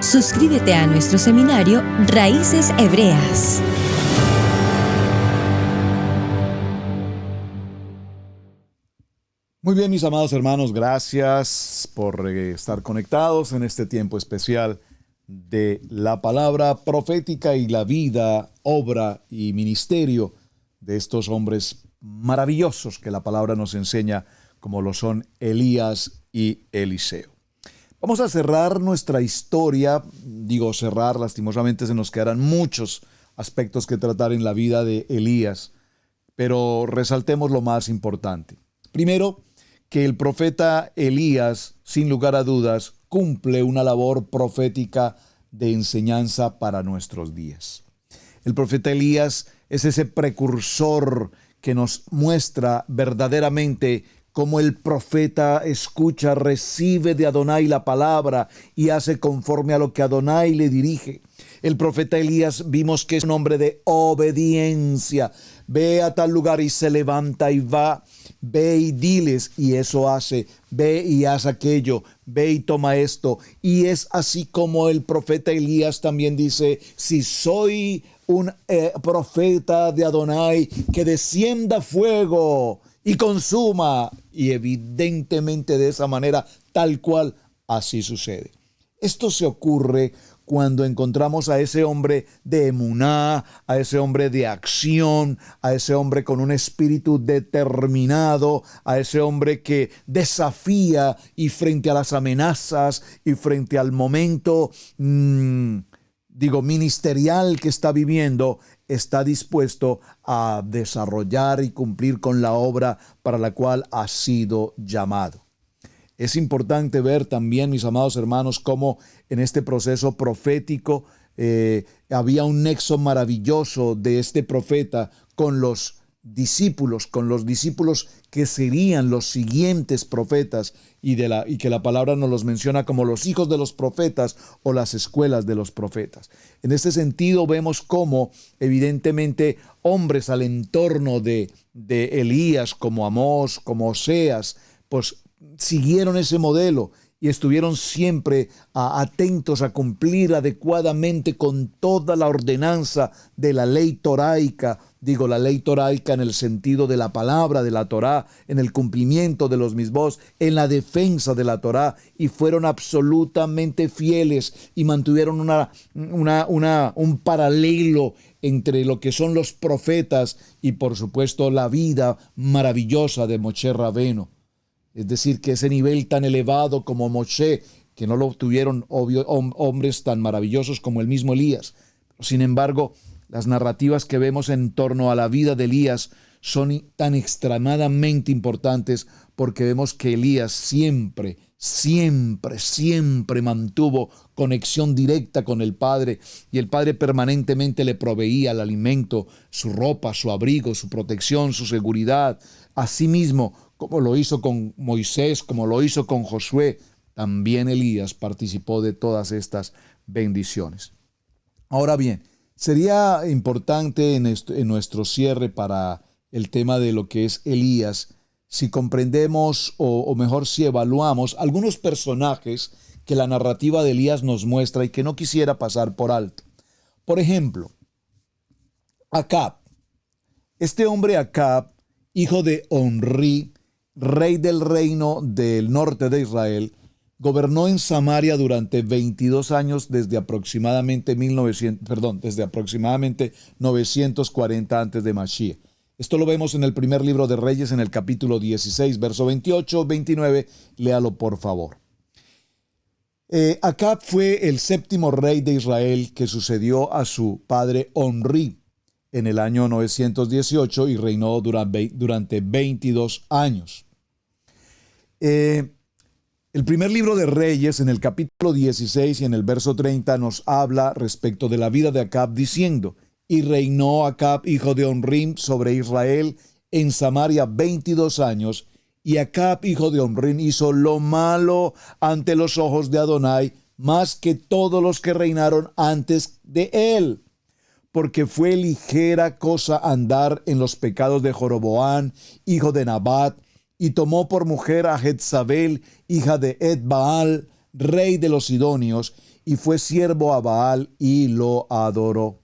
Suscríbete a nuestro seminario Raíces Hebreas. Muy bien, mis amados hermanos, gracias por estar conectados en este tiempo especial de la palabra profética y la vida, obra y ministerio de estos hombres maravillosos que la palabra nos enseña, como lo son Elías y Eliseo. Vamos a cerrar nuestra historia. Digo cerrar, lastimosamente se nos quedarán muchos aspectos que tratar en la vida de Elías, pero resaltemos lo más importante. Primero, que el profeta Elías, sin lugar a dudas, cumple una labor profética de enseñanza para nuestros días. El profeta Elías es ese precursor que nos muestra verdaderamente cómo el profeta escucha, recibe de Adonai la palabra y hace conforme a lo que Adonai le dirige. El profeta Elías vimos que es un hombre de obediencia. Ve a tal lugar y se levanta y va. Ve y diles, y eso hace. Ve y haz aquello. Ve y toma esto. Y es así como el profeta Elías también dice: si soy un profeta de Adonai, que descienda fuego y consuma. Y evidentemente de esa manera, tal cual, así sucede. Esto se ocurre cuando encontramos a ese hombre de emuná, a ese hombre de acción, a ese hombre con un espíritu determinado, a ese hombre que desafía y frente a las amenazas y frente al momento, ministerial que está viviendo, está dispuesto a desarrollar y cumplir con la obra para la cual ha sido llamado. Es importante ver también, mis amados hermanos, cómo en este proceso profético Había un nexo maravilloso de este profeta con los discípulos que serían los siguientes profetas y que la palabra nos los menciona como los hijos de los profetas o las escuelas de los profetas. En este sentido vemos cómo evidentemente hombres al entorno de Elías como Amós, como Oseas, pues siguieron ese modelo y estuvieron siempre atentos a cumplir adecuadamente con toda la ordenanza de la ley toraica. Digo, la ley toraica en el sentido de la palabra de la Torá, en el cumplimiento de los mismos, en la defensa de la Torá, y fueron absolutamente fieles y mantuvieron un paralelo entre lo que son los profetas y por supuesto la vida maravillosa de Moshe Rabeno. Es decir, que ese nivel tan elevado como Moshe, que no lo tuvieron hombres tan maravillosos como el mismo Elías. Sin embargo, las narrativas que vemos en torno a la vida de Elías son tan extremadamente importantes porque vemos que Elías siempre mantuvo conexión directa con el Padre y el Padre permanentemente le proveía el alimento, su ropa, su abrigo, su protección, su seguridad. Asimismo, como lo hizo con Moisés, como lo hizo con Josué, también Elías participó de todas estas bendiciones. Ahora bien, sería importante en nuestro cierre para el tema de lo que es Elías, si comprendemos o mejor si evaluamos algunos personajes que la narrativa de Elías nos muestra y que no quisiera pasar por alto. Por ejemplo, Acab. Este hombre Acab, hijo de Omri, rey del reino del norte de Israel, gobernó en Samaria durante 22 años desde aproximadamente 940 antes de Mashiach. Esto lo vemos en el primer libro de Reyes, en el capítulo 16, verso 28, 29. Léalo por favor. Acab fue el séptimo rey de Israel que sucedió a su padre Omri en el año 918 y reinó durante 22 años. El primer libro de Reyes, en el capítulo 16 y en el verso 30, nos habla respecto de la vida de Acab, diciendo: y reinó Acab, hijo de Omri, sobre Israel en Samaria 22 años, y Acab, hijo de Omri, hizo lo malo ante los ojos de Adonai, más que todos los que reinaron antes de él, porque fue ligera cosa andar en los pecados de Jeroboam, hijo de Nabat, y tomó por mujer a Jezabel, hija de Ed-Baal, rey de los Sidonios, y fue siervo a Baal y lo adoró.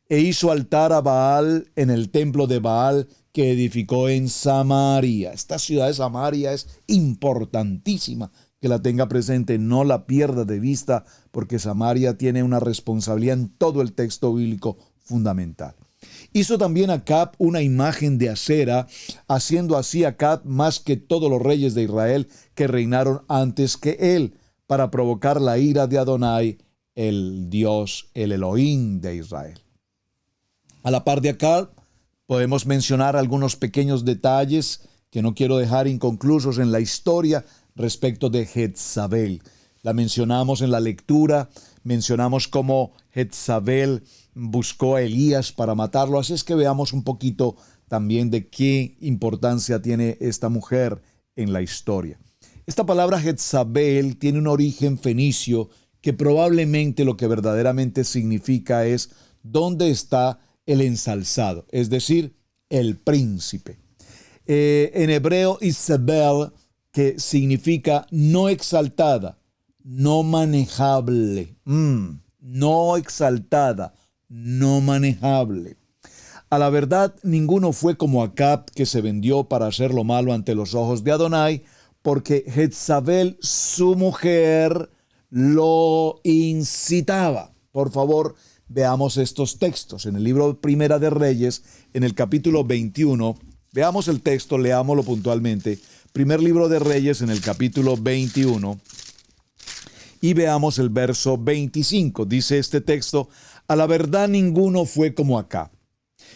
E hizo altar a Baal en el templo de Baal que edificó en Samaria. Esta ciudad de Samaria es importantísima, que la tenga presente, no la pierda de vista, porque Samaria tiene una responsabilidad en todo el texto bíblico fundamental. Hizo también Acab una imagen de acera, haciendo así Acab más que todos los reyes de Israel que reinaron antes que él, para provocar la ira de Adonai, el Dios, el Elohim de Israel. A la par de Acab, podemos mencionar algunos pequeños detalles que no quiero dejar inconclusos en la historia respecto de Jezabel. La mencionamos en la lectura, mencionamos cómo Jezabel buscó a Elías para matarlo, así es que veamos un poquito también de qué importancia tiene esta mujer en la historia. Esta palabra Jezabel tiene un origen fenicio que probablemente lo que verdaderamente significa es ¿dónde está el ensalzado? Es decir, el príncipe. En hebreo, Isabel, que significa no exaltada, no manejable, no exaltada, no manejable. A la verdad, ninguno fue como Acab, que se vendió para hacer lo malo ante los ojos de Adonai, porque Jezabel, su mujer, lo incitaba. Por favor, veamos estos textos. En el libro Primera de Reyes, en el capítulo 21, veamos el texto, leámoslo puntualmente. Primer libro de Reyes, en el capítulo 21, y veamos el verso 25. Dice este texto: a la verdad ninguno fue como Acab,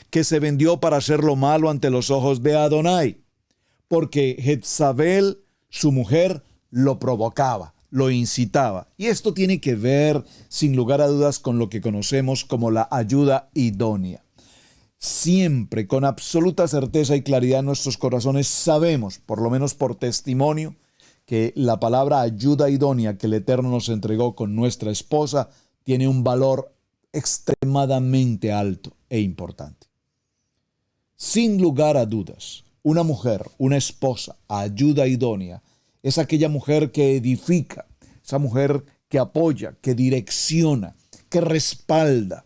que se vendió para hacer lo malo ante los ojos de Adonai, porque Jezabel, su mujer, lo provocaba. lo incitaba. Y esto tiene que ver, sin lugar a dudas, con lo que conocemos como la ayuda idónea. Siempre, con absoluta certeza y claridad en nuestros corazones, sabemos, por lo menos por testimonio, que la palabra ayuda idónea que el Eterno nos entregó con nuestra esposa tiene un valor extremadamente alto e importante. Sin lugar a dudas, una mujer, una esposa, ayuda idónea, es aquella mujer que edifica, esa mujer que apoya, que direcciona, que respalda,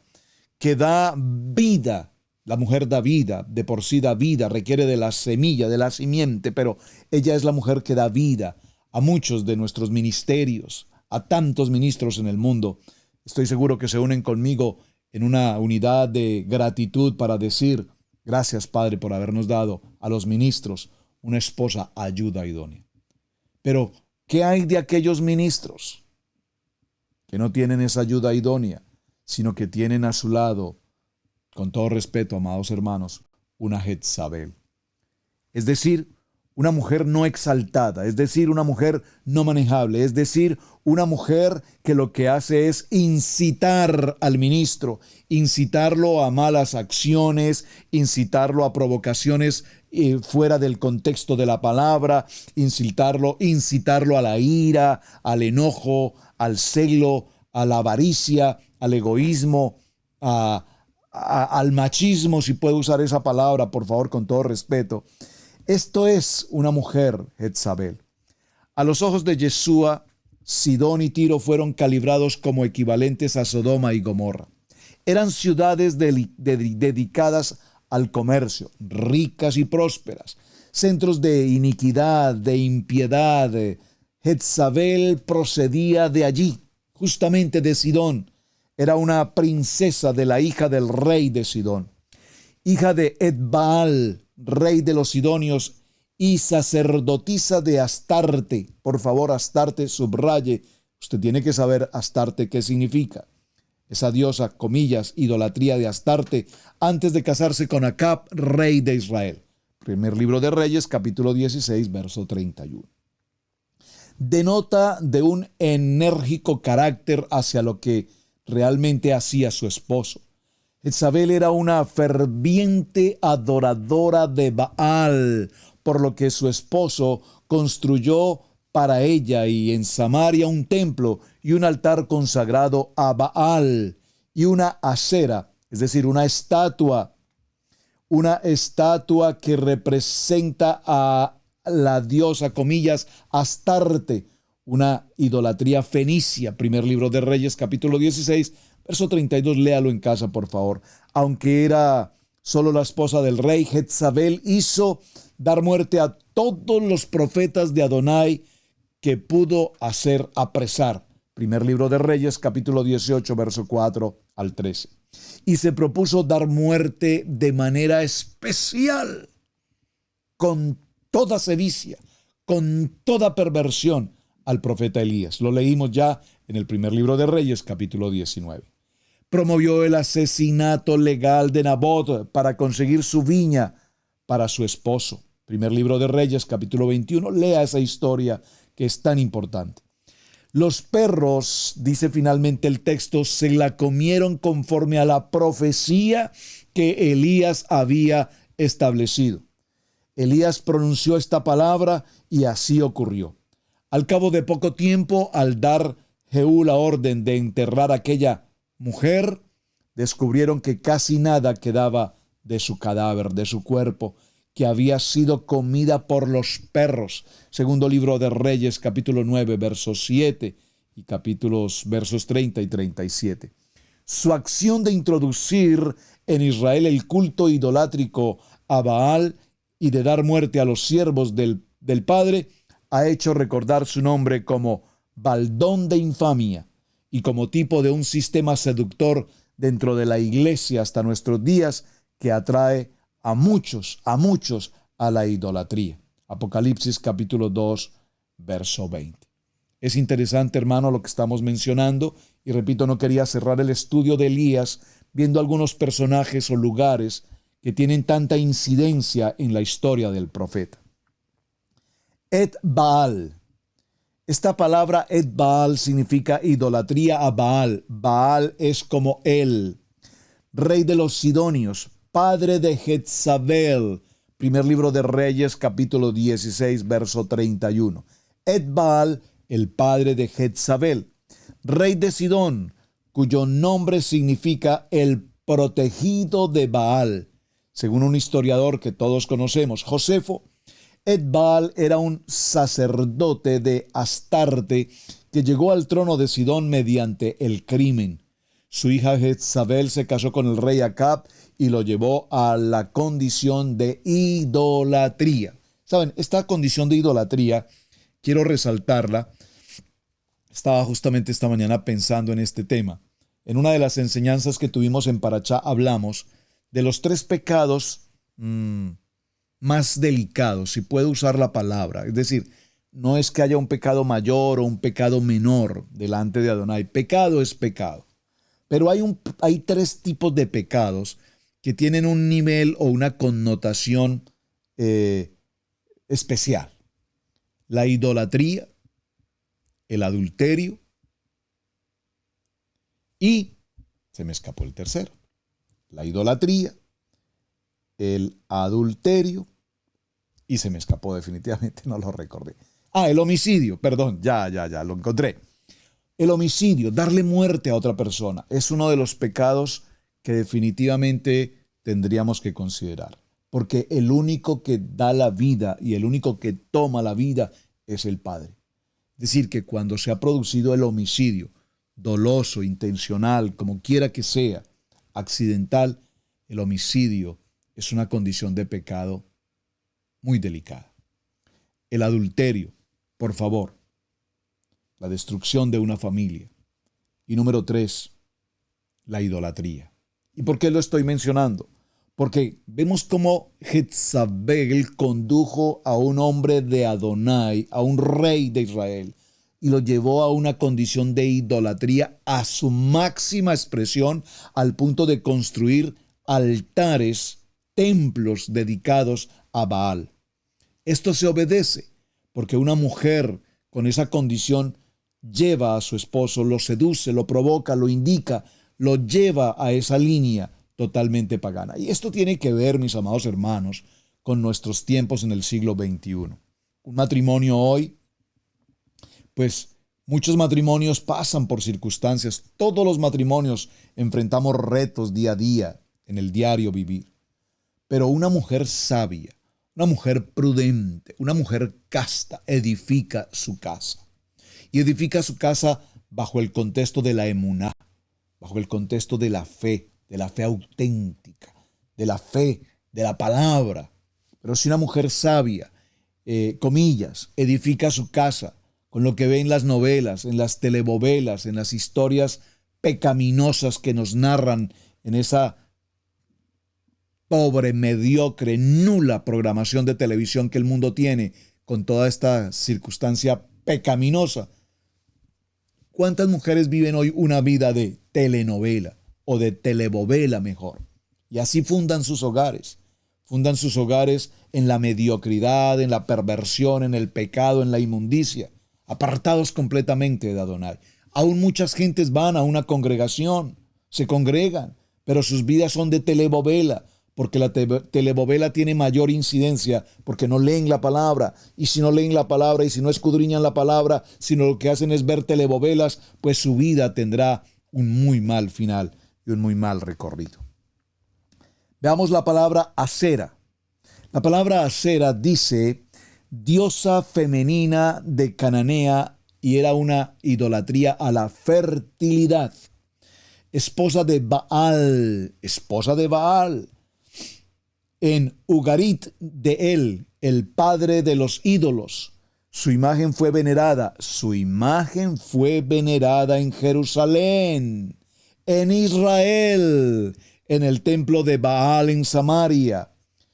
que da vida. La mujer da vida, de por sí da vida, requiere de la semilla, de la simiente, pero ella es la mujer que da vida a muchos de nuestros ministerios, a tantos ministros en el mundo. Estoy seguro que se unen conmigo en una unidad de gratitud para decir, gracias Padre por habernos dado a los ministros una esposa ayuda idónea. Pero, ¿qué hay de aquellos ministros que no tienen esa ayuda idónea, sino que tienen a su lado, con todo respeto, amados hermanos, una Jezabel? Es decir, una mujer no exaltada, es decir, una mujer no manejable, es decir, una mujer que lo que hace es incitar al ministro, incitarlo a malas acciones, incitarlo a provocaciones fuera del contexto de la palabra, incitarlo a la ira, al enojo, al celo, a la avaricia, al egoísmo, al machismo, si puedo usar esa palabra, por favor, con todo respeto. Esto es una mujer Jezabel. A los ojos de Yeshua, Sidón y Tiro fueron calibrados como equivalentes a Sodoma y Gomorra. Eran ciudades dedicadas al comercio, ricas y prósperas, centros de iniquidad, de impiedad. Jezabel procedía de allí, justamente de Sidón. Era una princesa de la hija del rey de Sidón, hija de Etbaal, rey de los sidonios, y sacerdotisa de Astarte. Por favor, Astarte, subraye. Usted tiene que saber Astarte qué significa. Esa diosa, comillas, idolatría de Astarte, antes de casarse con Acab, rey de Israel. Primer libro de Reyes, capítulo 16, verso 31. Denota de un enérgico carácter hacia lo que realmente hacía su esposo. Jezabel era una ferviente adoradora de Baal, por lo que su esposo construyó para ella y en Samaria un templo y un altar consagrado a Baal y una acera, es decir, una estatua que representa a la diosa, comillas, Astarte, una idolatría fenicia. Primer libro de Reyes, capítulo 16, verso 32, léalo en casa, por favor. Aunque era solo la esposa del rey, Jezabel hizo dar muerte a todos los profetas de Adonai que pudo hacer apresar. Primer libro de Reyes, capítulo 18, verso 4 al 13. Y se propuso dar muerte de manera especial, con toda sevicia, con toda perversión, al profeta Elías. Lo leímos ya en el primer libro de Reyes, capítulo 19. Promovió el asesinato legal de Nabot para conseguir su viña para su esposo. Primer libro de Reyes, capítulo 21. Lea esa historia que es tan importante. Los perros, dice finalmente el texto, se la comieron conforme a la profecía que Elías había establecido. Elías pronunció esta palabra y así ocurrió. Al cabo de poco tiempo, al dar Jehú la orden de enterrar a aquella mujer, descubrieron que casi nada quedaba de su cadáver, de su cuerpo, que había sido comida por los perros. Segundo libro de Reyes, capítulo 9, versos 7 y versos 30 y 37. Su acción de introducir en Israel el culto idolátrico a Baal y de dar muerte a los siervos del Padre ha hecho recordar su nombre como baldón de infamia y como tipo de un sistema seductor dentro de la iglesia hasta nuestros días que atrae a muchos a la idolatría. Apocalipsis capítulo 2, verso 20. Es interesante, hermano, lo que estamos mencionando y repito, no quería cerrar el estudio de Elías viendo algunos personajes o lugares que tienen tanta incidencia en la historia del profeta. Etbaal Esta palabra Ed-Baal significa idolatría a Baal. Baal es como él, rey de los Sidonios, padre de Jezabel. Primer libro de Reyes, capítulo 16, verso 31. Ed-Baal, el padre de Jezabel, rey de Sidón, cuyo nombre significa el protegido de Baal. Según un historiador que todos conocemos, Josefo, Ed-Baal era un sacerdote de Astarte que llegó al trono de Sidón mediante el crimen. Su hija Jezabel se casó con el rey Acab y lo llevó a la condición de idolatría. Saben, esta condición de idolatría, quiero resaltarla. Estaba justamente esta mañana pensando en este tema. En una de las enseñanzas que tuvimos en Parachá hablamos de los 3 pecados más delicados, si puedo usar la palabra. Es decir, no es que haya un pecado mayor o un pecado menor delante de Adonai. Pecado es pecado. Pero hay 3 tipos de pecados que tienen un nivel o una connotación especial. La idolatría, el adulterio y, se me escapó el tercero, la idolatría, el adulterio y se me escapó definitivamente, no lo recordé. El homicidio, perdón, ya, lo encontré. El homicidio, darle muerte a otra persona, es uno de los pecados que definitivamente tendríamos que considerar. Porque el único que da la vida y el único que toma la vida es el Padre. Es decir, que cuando se ha producido el homicidio, doloso, intencional, como quiera que sea, accidental, el homicidio es una condición de pecado muy delicada. El adulterio, por favor, la destrucción de una familia. Y número 3, la idolatría. ¿Y por qué lo estoy mencionando? Porque vemos cómo Jezabel condujo a un hombre de Adonai, a un rey de Israel, y lo llevó a una condición de idolatría a su máxima expresión, al punto de construir altares, templos dedicados a Baal. Esto se obedece porque una mujer con esa condición lleva a su esposo, lo seduce, lo provoca, lo indica, lo lleva a esa línea totalmente pagana. Y esto tiene que ver, mis amados hermanos, con nuestros tiempos en el siglo XXI. Un matrimonio hoy, pues muchos matrimonios pasan por circunstancias. Todos los matrimonios enfrentamos retos día a día en el diario vivir. Pero una mujer sabia, una mujer prudente, una mujer casta, edifica su casa. Y edifica su casa bajo el contexto de la emuná, bajo el contexto de la fe auténtica, de la fe, de la palabra. Pero si una mujer sabia, comillas, edifica su casa con lo que ve en las novelas, en las telenovelas, en las historias pecaminosas que nos narran en esa pobre, mediocre, nula programación de televisión que el mundo tiene con toda esta circunstancia pecaminosa. ¿Cuántas mujeres viven hoy una vida de telenovela o de telebovela mejor? Y así fundan sus hogares. Fundan sus hogares en la mediocridad, en la perversión, en el pecado, en la inmundicia, apartados completamente de Adonai. Aún muchas gentes van a una congregación, se congregan, pero sus vidas son de telebovela, porque la telebovela tiene mayor incidencia, porque no leen la palabra, y si no leen la palabra, y si no escudriñan la palabra, sino lo que hacen es ver telebovelas, pues su vida tendrá un muy mal final y un muy mal recorrido. Veamos la palabra Asera. La palabra Asera dice diosa femenina de Cananea, y era una idolatría a la fertilidad. Esposa de Baal, en Ugarit de él, el padre de los ídolos. Su imagen fue venerada en Jerusalén, en Israel, en el templo de Baal en Samaria.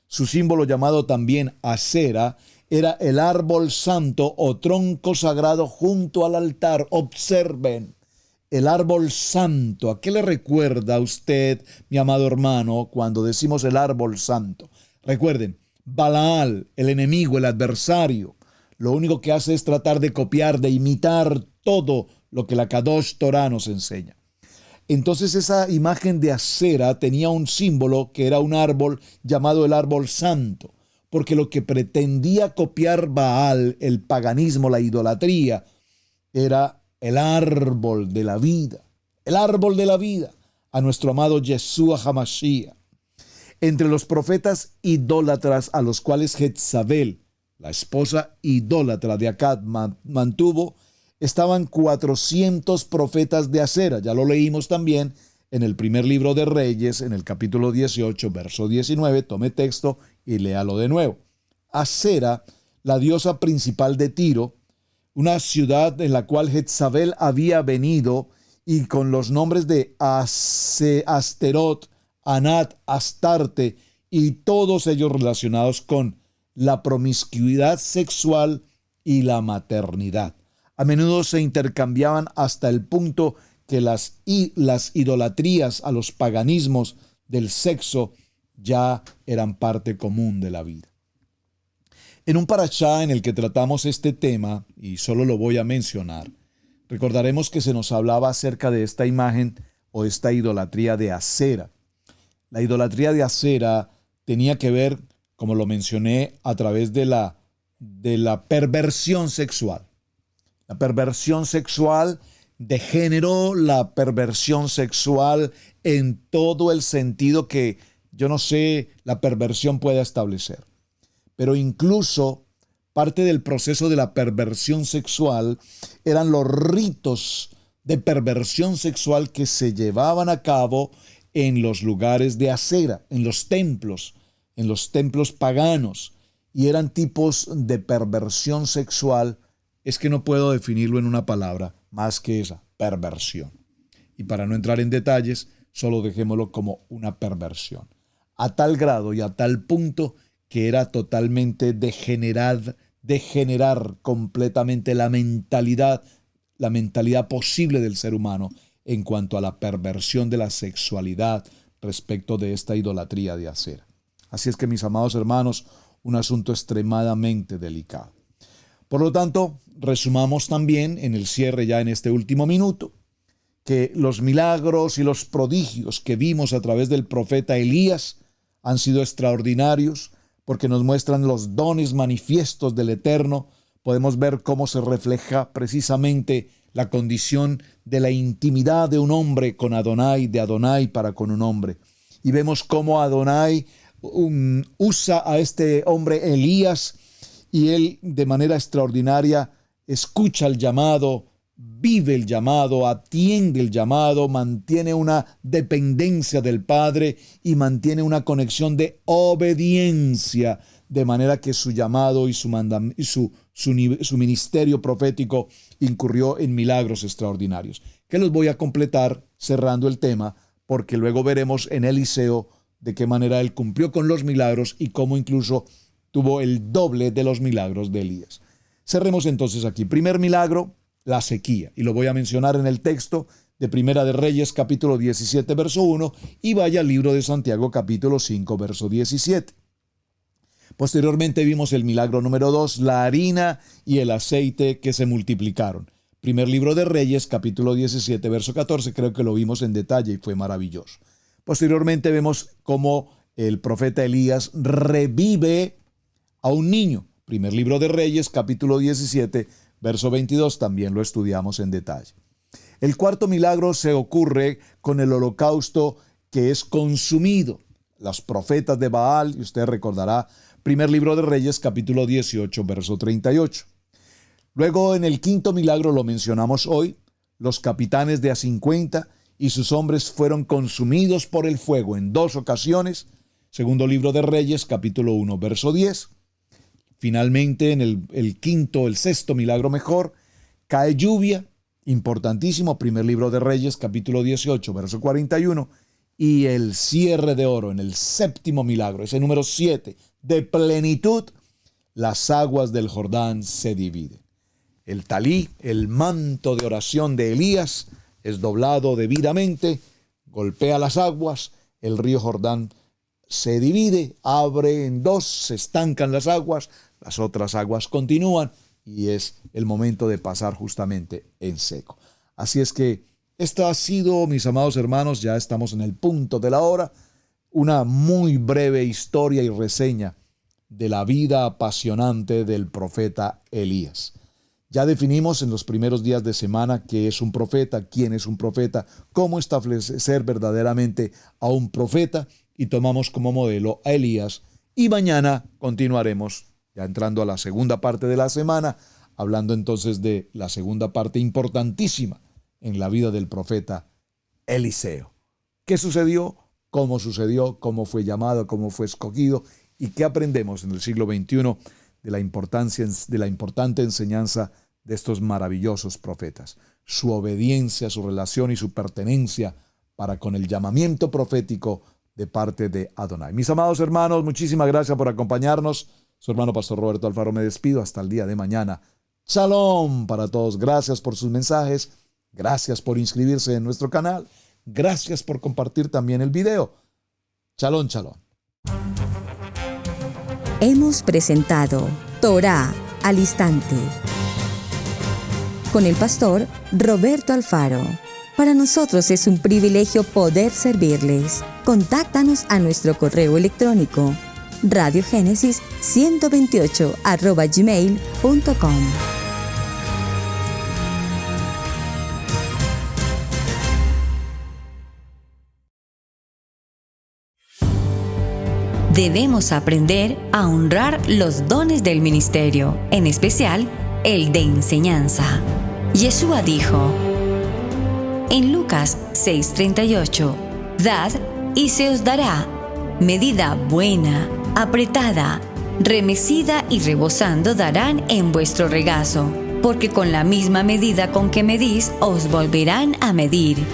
Su símbolo, llamado también Asera, era el árbol santo o tronco sagrado junto al altar. Observen, el árbol santo. ¿A qué le recuerda a usted, mi amado hermano, cuando decimos el árbol santo? Recuerden, Balaal, el enemigo, el adversario, lo único que hace es tratar de copiar, de imitar todo lo que la Kadosh Torah nos enseña. Entonces esa imagen de Acera tenía un símbolo que era un árbol llamado el árbol santo, porque lo que pretendía copiar Baal, el paganismo, la idolatría, era el árbol de la vida, el árbol de la vida, a nuestro amado Yeshua HaMashiach. Entre los profetas idólatras a los cuales Jezabel, la esposa idólatra de Acab, mantuvo, estaban 400 profetas de Acera. Ya lo leímos también en el primer libro de Reyes, en el capítulo 18, verso 19. Tome texto y léalo de nuevo. Acera, la diosa principal de Tiro, una ciudad en la cual Jezabel había venido, y con los nombres de Asterot, Anat, Astarte y todos ellos relacionados con la promiscuidad sexual y la maternidad. A menudo se intercambiaban hasta el punto que las idolatrías a los paganismos del sexo ya eran parte común de la vida. En un parashá en el que tratamos este tema, y solo lo voy a mencionar, recordaremos que se nos hablaba acerca de esta imagen o esta idolatría de Acera. La idolatría de Acera tenía que ver, como lo mencioné, a través de la perversión sexual. La perversión sexual de género, la perversión sexual en todo el sentido que, yo no sé, la perversión pueda establecer. Pero incluso parte del proceso de la perversión sexual eran los ritos de perversión sexual que se llevaban a cabo en los lugares de Acera, en los templos paganos, y eran tipos de perversión sexual. Es que no puedo definirlo en una palabra más que esa, perversión. Y para no entrar en detalles, solo dejémoslo como una perversión. A tal grado y a tal punto que era totalmente degenerar completamente la mentalidad posible del ser humano en cuanto a la perversión de la sexualidad respecto de esta idolatría de Acera. Así es que, mis amados hermanos, un asunto extremadamente delicado. Por lo tanto, resumamos también en el cierre, ya en este último minuto, que los milagros y los prodigios que vimos a través del profeta Elías han sido extraordinarios porque nos muestran los dones manifiestos del Eterno. Podemos ver cómo se refleja precisamente la condición de la intimidad de un hombre con Adonai, de Adonai para con un hombre. Y vemos cómo Adonai usa a este hombre Elías, y él de manera extraordinaria escucha el llamado, vive el llamado, atiende el llamado, mantiene una dependencia del Padre y mantiene una conexión de obediencia, de manera que su llamado y su ministerio profético incurrió en milagros extraordinarios, que los voy a completar cerrando el tema, porque luego veremos en Eliseo de qué manera él cumplió con los milagros y cómo incluso tuvo el doble de los milagros de Elías. Cerremos entonces aquí. Primer milagro, la sequía, y lo voy a mencionar en el texto de Primera de Reyes, capítulo 17, verso 1, y vaya al libro de Santiago, capítulo 5, verso 17. Posteriormente vimos el milagro número 2, la harina y el aceite que se multiplicaron. Primer libro de Reyes, capítulo 17, verso 14, creo que lo vimos en detalle y fue maravilloso. Posteriormente vemos cómo el profeta Elías revive a un niño. Primer libro de Reyes, capítulo 17, verso 22, también lo estudiamos en detalle. El cuarto milagro se ocurre con el holocausto que es consumido. Los profetas de Baal, y usted recordará, primer libro de Reyes, capítulo 18, verso 38. Luego, en el quinto milagro, lo mencionamos hoy, los capitanes de A50 y sus hombres fueron consumidos por el fuego en 2 ocasiones. Segundo libro de Reyes, capítulo 1, verso 10. Finalmente, en el sexto milagro mejor, cae lluvia, importantísimo, primer libro de Reyes, capítulo 18, verso 41, y el cierre de oro en el séptimo milagro, ese número 7, de plenitud, las aguas del Jordán se dividen. El talí, el manto de oración de Elías, es doblado debidamente, golpea las aguas, el río Jordán se divide, abre en 2, se estancan las aguas, las otras aguas continúan y es el momento de pasar justamente en seco. Así es que esta ha sido, mis amados hermanos, ya estamos en el punto de la hora, una muy breve historia y reseña de la vida apasionante del profeta Elías. Ya definimos en los primeros días de semana qué es un profeta, quién es un profeta, cómo establecer verdaderamente a un profeta y tomamos como modelo a Elías. Y mañana continuaremos, ya entrando a la segunda parte de la semana, hablando entonces de la segunda parte importantísima en la vida del profeta Eliseo. ¿Qué sucedió? ¿Cómo fue llamado? ¿Cómo fue escogido? ¿Y qué aprendemos en el siglo XXI de la importante enseñanza de estos maravillosos profetas? Su obediencia, su relación y su pertenencia para con el llamamiento profético de parte de Adonai. Mis amados hermanos, muchísimas gracias por acompañarnos. Su hermano Pastor Roberto Alfaro, me despido hasta el día de mañana. Shalom para todos. Gracias por sus mensajes. Gracias por inscribirse en nuestro canal. Gracias por compartir también el video. Shalom, shalom. Hemos presentado Torá al Instante con el pastor Roberto Alfaro. Para nosotros es un privilegio poder servirles. Contáctanos a nuestro correo electrónico radiogenesis128@gmail.com. Debemos aprender a honrar los dones del ministerio, en especial el de enseñanza. Yeshua dijo en Lucas 6:38, «Dad y se os dará, medida buena, apretada, remecida y rebosando darán en vuestro regazo, porque con la misma medida con que medís os volverán a medir».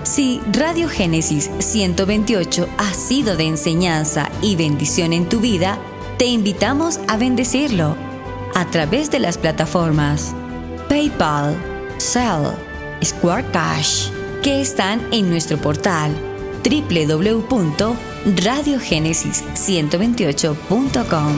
Si Radio Génesis 128 ha sido de enseñanza y bendición en tu vida, te invitamos a bendecirlo a través de las plataformas PayPal, Zelle, Square Cash, que están en nuestro portal www.radiogenesis128.com.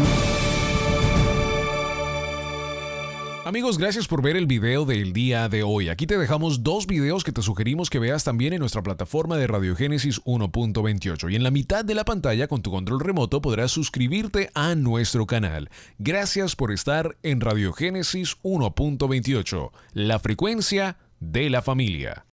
Amigos, gracias por ver el video del día de hoy. Aquí te dejamos 2 videos que te sugerimos que veas también en nuestra plataforma de Radio Génesis 1.28. Y en la mitad de la pantalla, con tu control remoto, podrás suscribirte a nuestro canal. Gracias por estar en Radio Génesis 1.28, la frecuencia de la familia.